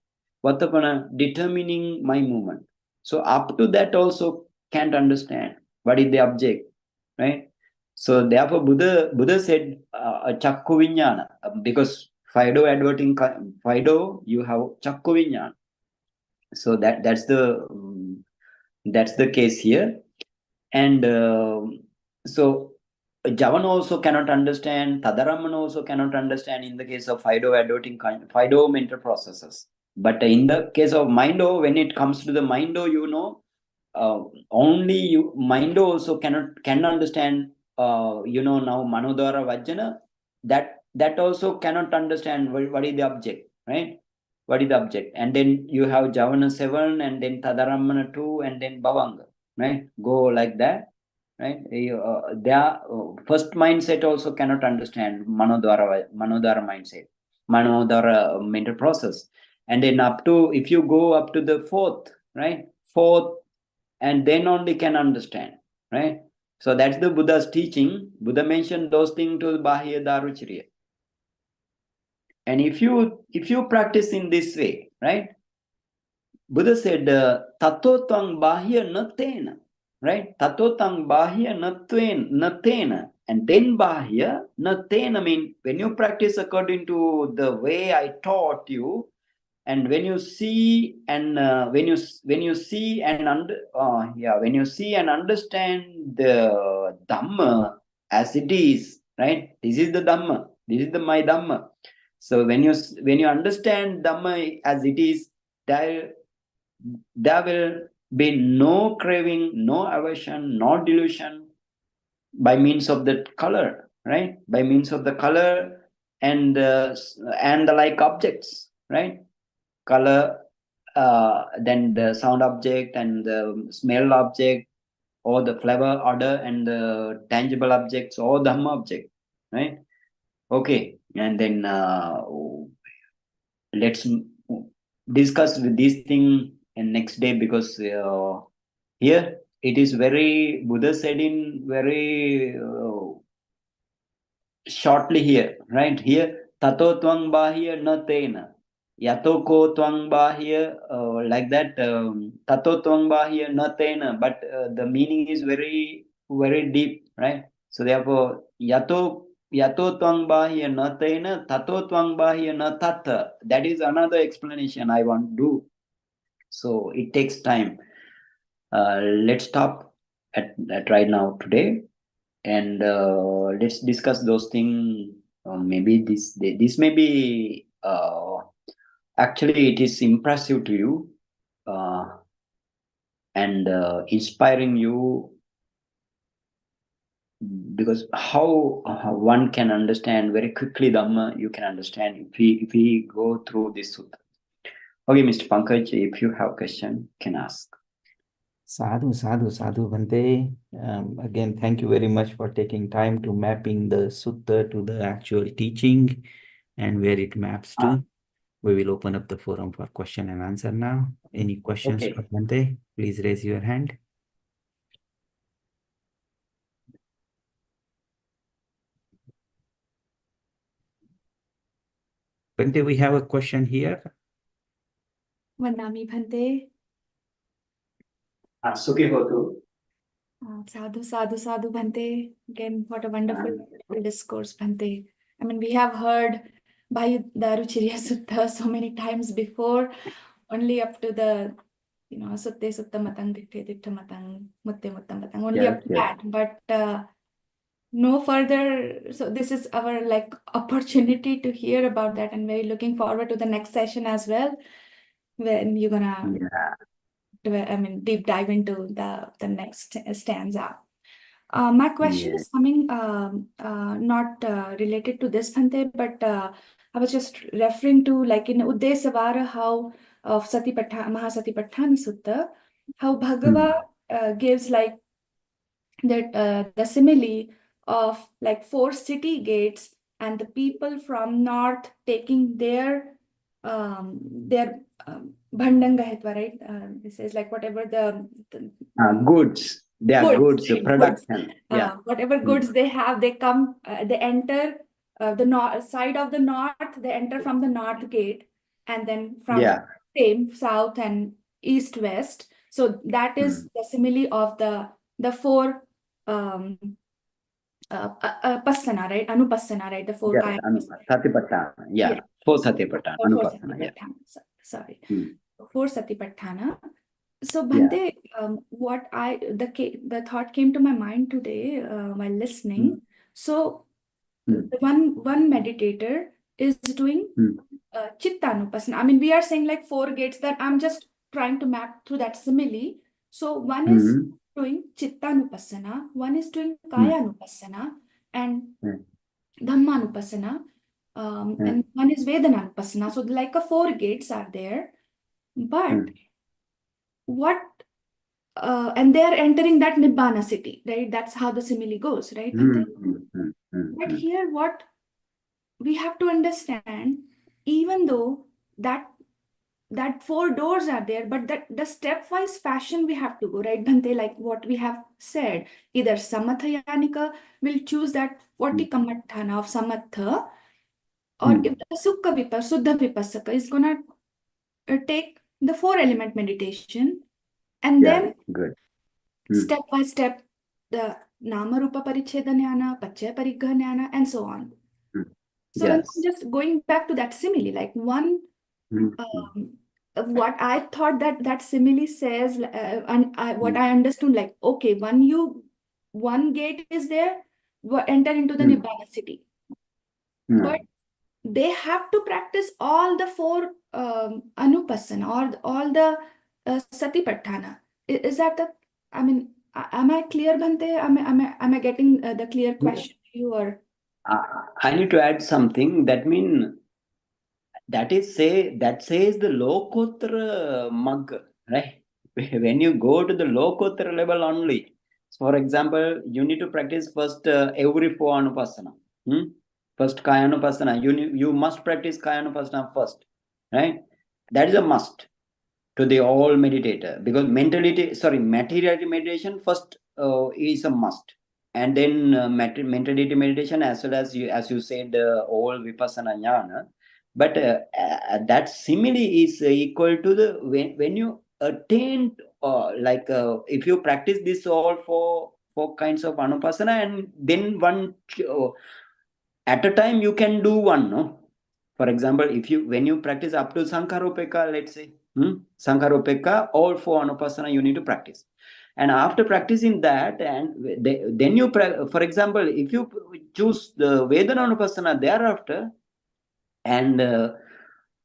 determining my movement. So up to that also can't understand what is the object, right? So therefore Buddha said chakku viññāna, because Fido adverting Fido, you have chakku viññāna. So that's the case here. And so Javan also cannot understand, Tadaraman also cannot understand in the case of Fido adverting Fido mental processes. But in the case of Mindo, when it comes to the Mindo, only you Mindo also can understand now Manodara Vajjana, that also cannot understand what is the object, right? What is the object? And then you have Javana 7, and then Tadaramana 2, and then Bhavanga, right? Go like that, right? Their first mindset also cannot understand Manodara mindset, Manodara mental process. And then if you go up to the fourth, right? Fourth, and then only can understand, right? So that's the Buddha's teaching. Buddha mentioned those things to Bahya Daruchirya. And if you practice in this way, right? Buddha said, Tatotang Bahya Natena, right? Tatotang Bahya Natena. And then Bahya Natena means when you practice according to the way I taught you, and when you see and when you see and when you see and understand the Dhamma as it is, right? This is the Dhamma. This is my Dhamma. So when you understand Dhamma as it is, there will be no craving, no aversion, no delusion by means of the color, right? By means of the color and the like objects, right? Color, then the sound object and the smell object, or the flavor order and the tangible objects, or Dhamma object, right? Okay, and then let's discuss with this thing in next day, because here it is very, Buddha said in very shortly here, right? Here, tato tvang bahya na tena. Yato ko tvang bahya, like that, tato tvang bahya na tena. But the meaning is very, very deep, right? So therefore, yato tvang bahya na tena, tato tvang bahya na tatta. That is another explanation I want to do. So it takes time. Let's stop at right now today, and let's discuss those things. Maybe this may be actually it is impressive to you, and inspiring you, because how one can understand very quickly Dhamma, you can understand if we go through this sutta. Okay, Mr. Pankaj, if you have question, can ask. Sadhu, Bhante. Again, thank you very much for taking time to mapping the sutta to the actual teaching and where it maps to. We will open up the forum for question and answer now. Any questions for Bhante? Please raise your hand. Bhante, we have a question here. Vandami Bhante. Sukhi hotu. Sadhu Bhante. Again, what a wonderful discourse, Bhante. I mean, we have heard Bhai Daruchirya Sutta so many times before, only up to the, Sutte Sutta Matang, Ditte Ditta Matang, Mutte Mutta Matang, only up to that. But no further. So this is our opportunity to hear about that, and very looking forward to the next session as well, when you're gonna deep dive into the next stanza. My question is coming not related to this, Bhante, but I was just referring to in Uddesavara, how of Mahasatipatthana Sutta, how Bhagava gives the simile of 4 city gates, and the people from north taking their Bhandanga Hetva, right? This is whatever the goods, they are goods, production. Whatever goods they have, they come, they enter the north side of the north, they enter from the north gate, and then from same south and east west. So that is the simile of the four Passana, right? Anupassana, right? The four Yes, kaya. Satipatthana. Yeah, for Satipatthana. Four Anupassana. Yeah. Satipatthana. Sorry. Hmm. For Satipatthana. So Yeah. Bhante, what the thought came to my mind today while listening. So the one meditator is doing Cittanānupassanā. I mean, we are saying like four gates that I'm just trying to map through that simile. So one is doing Cittanānupassanā, one is doing Kāyānupassanā and Dhammanupassana, and one is Vedanānupassana. So like four gates are there, but what and they are entering that Nibbana city, right? That's how the simile goes, right, Bhante? But here, what we have to understand, even though that four doors are there, but that the stepwise fashion we have to go, right, Bhante? Like what we have said, either Samatha Yanika will choose that 40 Kamatthana of Samatha, or if the Sukha Suddha Vipassaka is gonna take the four element meditation, and then Good. step by step the Nama Rupa Paricheda Jnana, Pachya Parigha Jnana, and so on. So when I'm just going back to that simile, like one, what I thought that simile says, and what I understood, like, okay, one gate is there, enter into the Nibbana city. But they have to practice all the four Anupassana or all the Satipatthana. Is that the, I mean, am I clear, Bhante? Am I getting the clear question to you, or? I need to add something. That means that says the Lokottara mug, right? When you go to the Lokottara level only. So for example, you need to practice first every four Anupassana. First Kayanupassana. You must practice Kayanupassana first, right? That is a must to the all meditator, because materiality meditation first is a must, and then mentality meditation, as well as you said, all vipassana jnana. But that simile is equal to the when you attain if you practice this all four kinds of anupassana, and then one at a time you can do one, no? For example, when you practice up to Sankaropeka, let's say, Sankaropeka, all four Anupassana you need to practice. And after practicing that, and then you, for example, if you choose the Vedana Anupassana thereafter, and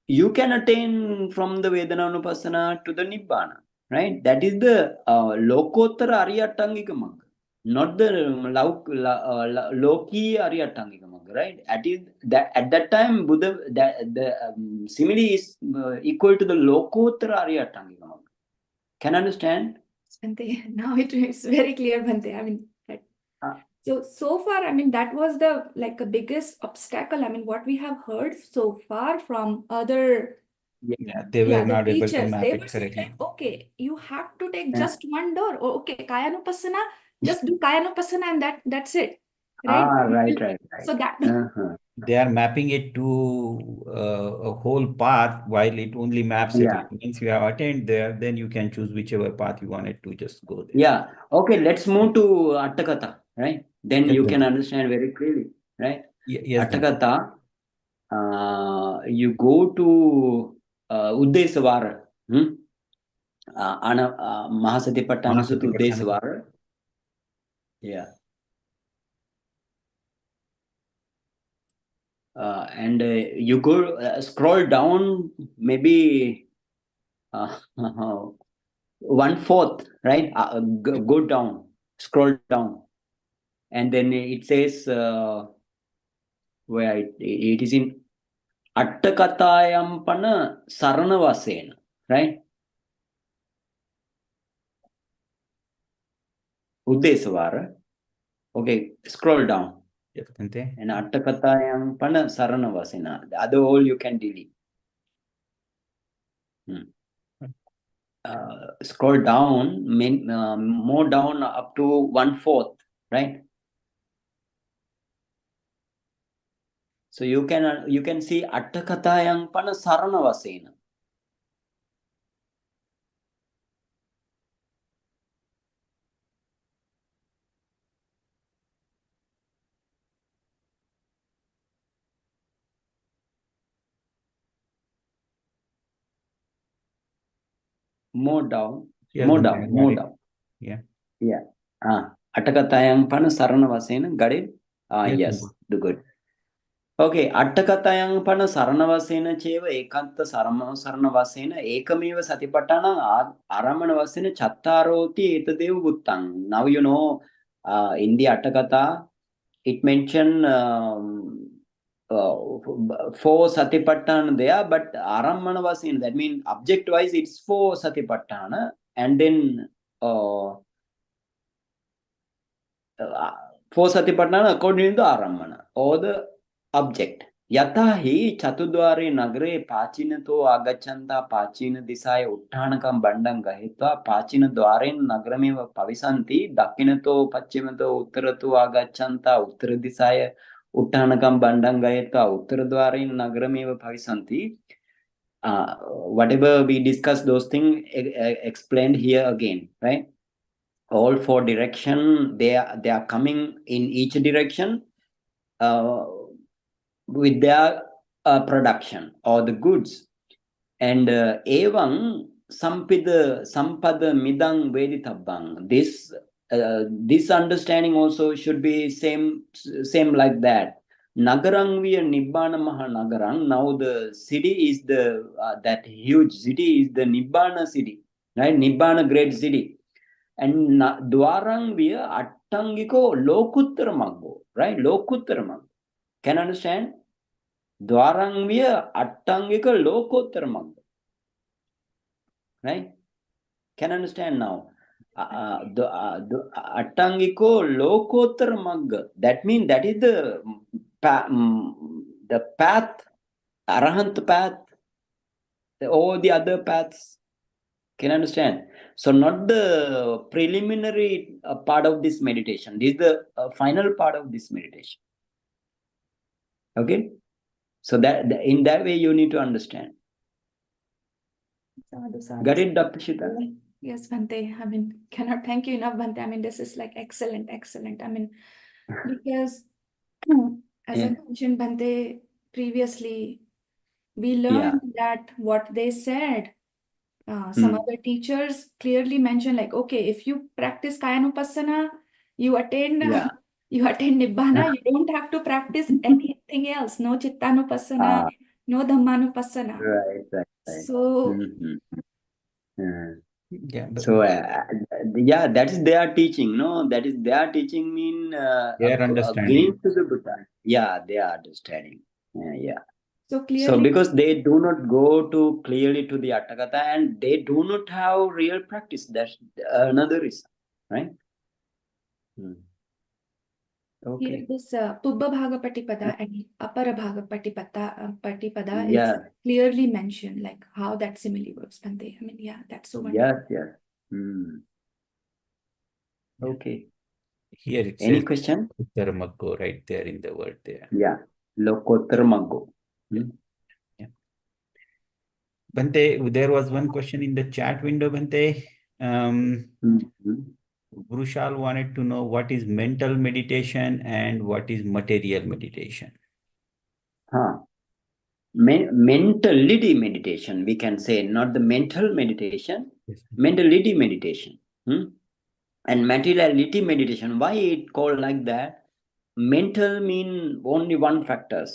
you can attain from the Vedana Anupassana to the Nibbana, right? That is the Lokottara Ariyatangika Magga, not the Loki Ariyatangika Magga, right? At that time, Buddha, the simile is equal to the Lokottara Ariyatangika Magga. Can you understand? Bhante, now it's very clear, Bhante. I mean, right. So far, I mean, that was the biggest obstacle. I mean, what we have heard so far from other they were the not able to teachers, map they it were saying correctly. like, okay, you have to take just one door. Or okay, Kayanupassana, just do Kayanupassana and that's it. Right? Right. So that They are mapping it to a whole path, while it only maps it. It means you have attained there, then you can choose whichever path you wanted to just go there. Yeah. Okay, let's move to Attakatha, right? Then Yes, you Bhante. can understand very clearly, right? Yes, Bhante. Attakatha, you go to Uddesavara, Mahasatipatthana Sutta Uddesavara. Yeah. And you go scroll down maybe 1/4, right? Go down, scroll down, and then it says where it is in Attakatayam Pana Saranavasena, right? Uddesavara. Okay, scroll down. Yes, Bhante. And Attakatayam Pana Saranavasena. The other all you can delete. Scroll down, more down up to 1/4, right? So you can see Attakatayam Pana Saranavasena. more down. Yes, More Bhante, I down. got More it. down. Yeah. Yeah. Attakatayang pana sarana vasena. Got it? Yes, Yes. Bhante. Do good. Okay. Attakatayang pana sarana vasena cheva ekanta sarana vasena ekameva satipatthana aramana vasena chattaroti etadev buttang. Now you know in the Attakatha it mentioned four satipatthana there, but aramana vasena, that means object wise it's four satipatthana, and then four satipatthana according to aramana or the object. Yata hi chatudware nagare pachinato agachanta pachina disaya uttanakam bandam gahitva pachina dwaren nagarameva pavisanti dakkinato pachimato uttarato agachanta uttara disaya uttanakam bandam gahitva uttara dwaren nagarameva pavisanti. Whatever we discussed, those things explained here again, right? All four direction, they are coming in each direction with their production or the goods. And evam sampada midang veditabang. This understanding also should be same like that. Nagarang via Nibbana Maha Nagarang. Now the city is the that huge city is the Nibbana city, right? Nibbana great city. And Dwarang via Attangiko Lokuttara Maggo, right? Lokuttara Maggo. Can understand? Dwarang via Attangiko Lokuttara Maggo. Right? Can understand now? Attangiko Lokottara Magga. That means that is the path, Arahant path, all the other paths. Can understand? So not the preliminary part of this meditation. This is the final part of this meditation. Okay? So that in that way you need to understand. Got it, Dr. Shita? Yes, Bhante. I mean, cannot thank you enough, Bhante. I mean, this is like excellent. I mean, because as I mentioned, Bhante, previously, we learned that what they said, some other teachers clearly mentioned, like, okay, if you practice Cittanānupassanā, you attain Nibbana, you don't have to practice anything else. No Cittanānupassana, no Dhammanupassana. Right. So, Yeah. So that is their teaching. No, that is their teaching mean Their understanding. against the Buddha. Yeah, they are understanding. Yeah. so So clearly, because they do not go to clearly to the Attakatha and they do not have real practice. That's another reason, right? Okay. here this Pubba Bhaga Patipada and Apara Bhaga Patipada is Yeah. clearly mentioned, like how that simile works, Bhante. I mean, yeah, that's so wonderful. Yes. Okay. Here it Any says question? Uttara Maggo right there in the word there. Yeah. Lokottara Maggo. Yeah. Bhante, there was one question in the chat window, Bhante. Brushal wanted to know what is mental meditation and what is material meditation. Mentality meditation, we can say, not the mental meditation. Yes. Mentality meditation. And materiality meditation. Why it called like that? Mental mean only one factor.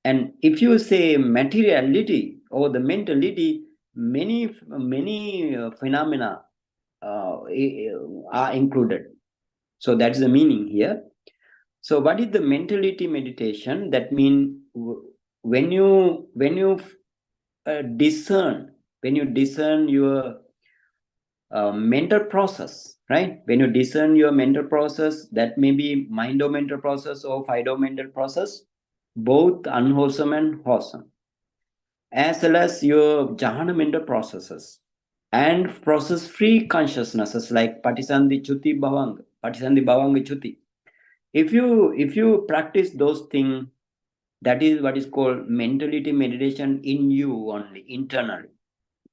And if you say materiality or the mentality, many phenomena are included. So that's the meaning here. So what is the mentality meditation? That means when you discern your mental process, right? When you discern your mental process, that may be mind or mental process or fido mental process, both unwholesome and wholesome, as well as your jhana mental processes and process-free consciousnesses like Patisandhi Chuti Bhavanga, Chuti. If you practice those things, that is what is called mentality meditation in you only, internally.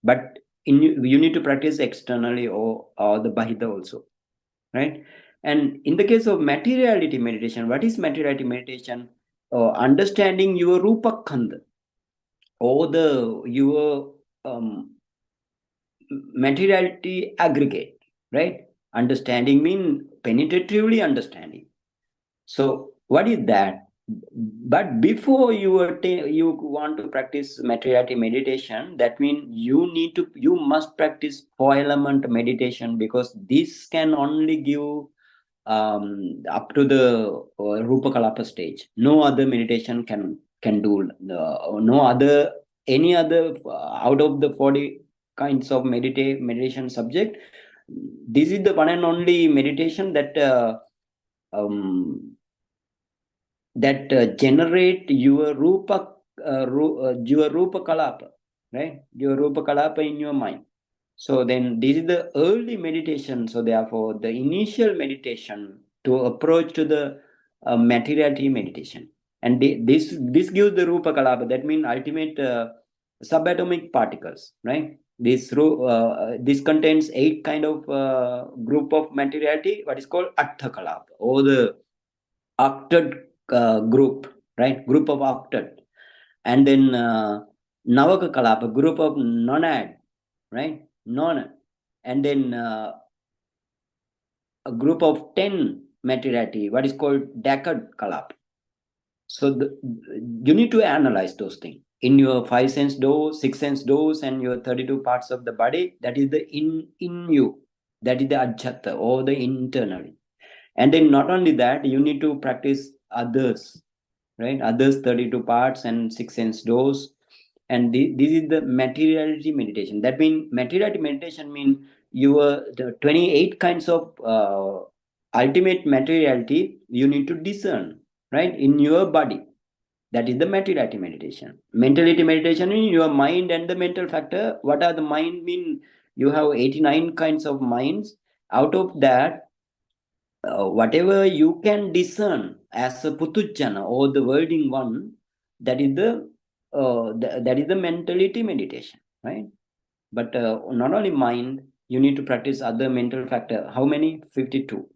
But you need to practice externally or the Bahita also, right? And in the case of materiality meditation, what is materiality meditation? Understanding your Rupa Khanda or your materiality aggregate, right? Understanding mean penetratively understanding. So what is that? But before you want to practice materiality meditation, that means you must practice 4 element meditation, because this can only give up to the Rupa Kalapa stage. No other meditation can do no other any other out of the 40 kinds of meditation subject. This is the one and only meditation that generate your rupa kalapa, right? Your rupa kalapa in your mind. So then this is the early meditation. So therefore the initial meditation to approach to the materiality meditation, and this gives the rupa kalapa. That means ultimate subatomic particles, right? This contains 8 kind of group of materiality, what is called Attha kalapa, or the octet group, right? Group of octet. And then Navaka Kalapa, group of nonad, right? Non. And then a group of 10 materiality, what is called Decad Kalapa. So you need to analyze those things. In your 5 sense doors, 6 sense doors, and your 32 parts of the body, that is the in you. That is the Ajjata, or the internally. And then not only that, you need to practice others, right? Others 32 parts and 6 sense doors. And this is the materiality meditation. That means materiality meditation means the 28 kinds of ultimate materiality you need to discern, right, in your body. That is the materiality meditation. Mentality meditation in your mind and the mental factor. What are the mind mean? You have 89 kinds of minds. Out of that, whatever you can discern as a putujjana, or the wording one, that is the mentality meditation, right? But not only mind, you need to practice other mental factor. How many? 52.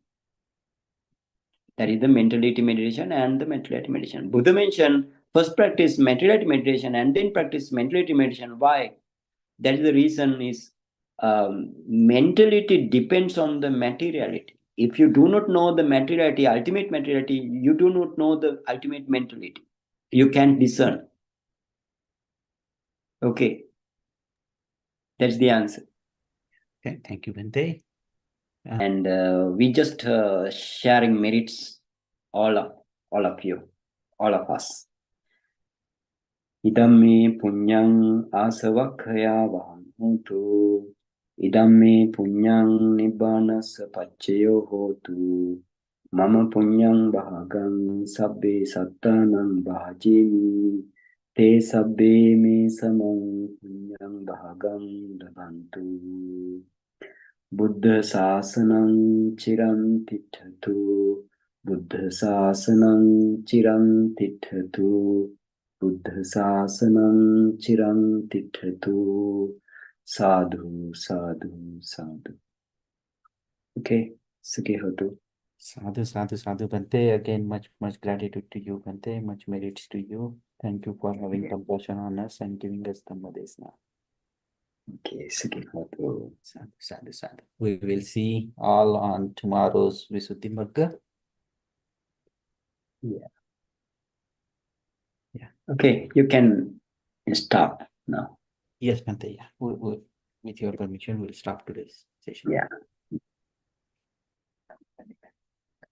That is the mentality meditation and the mentality meditation. Buddha mentioned first practice materiality meditation and then practice mentality meditation. Why? That is the reason is mentality depends on the materiality. If you do not know the materiality, ultimate materiality, you do not know the ultimate mentality. You can't discern. Okay. That's the answer. Okay, thank you, Bhante. And we just sharing merits, all of you, all of us. Idame punyang asavakkaya vahantu. Idame punyang nibbana sapaccayo hotu. Mama punyang bahagang sabbe sattanang bahajimi. Te sabbe me samang punyang bahagang dabantu. Buddha sasanang chiram tithatu. Buddha sasanang chiram tithatu. Buddha sasanang chiram tithatu. Sadhu, sadhu, sadhu. Okay, Sukhi hotu. Sadhu, sadhu, sadhu, Bhante. Again, much gratitude to you, Bhante. Much merits to you. Thank you for having compassion on us and giving us Dhammadesna. Okay, Sukhi hotu. Sadhu, sadhu, sadhu. We will see all on tomorrow's Visuddhi Magga. Yeah. Yeah. Okay, you can stop now. Yes, Bhante. Yeah. With your permission, we'll stop today's session. Yeah.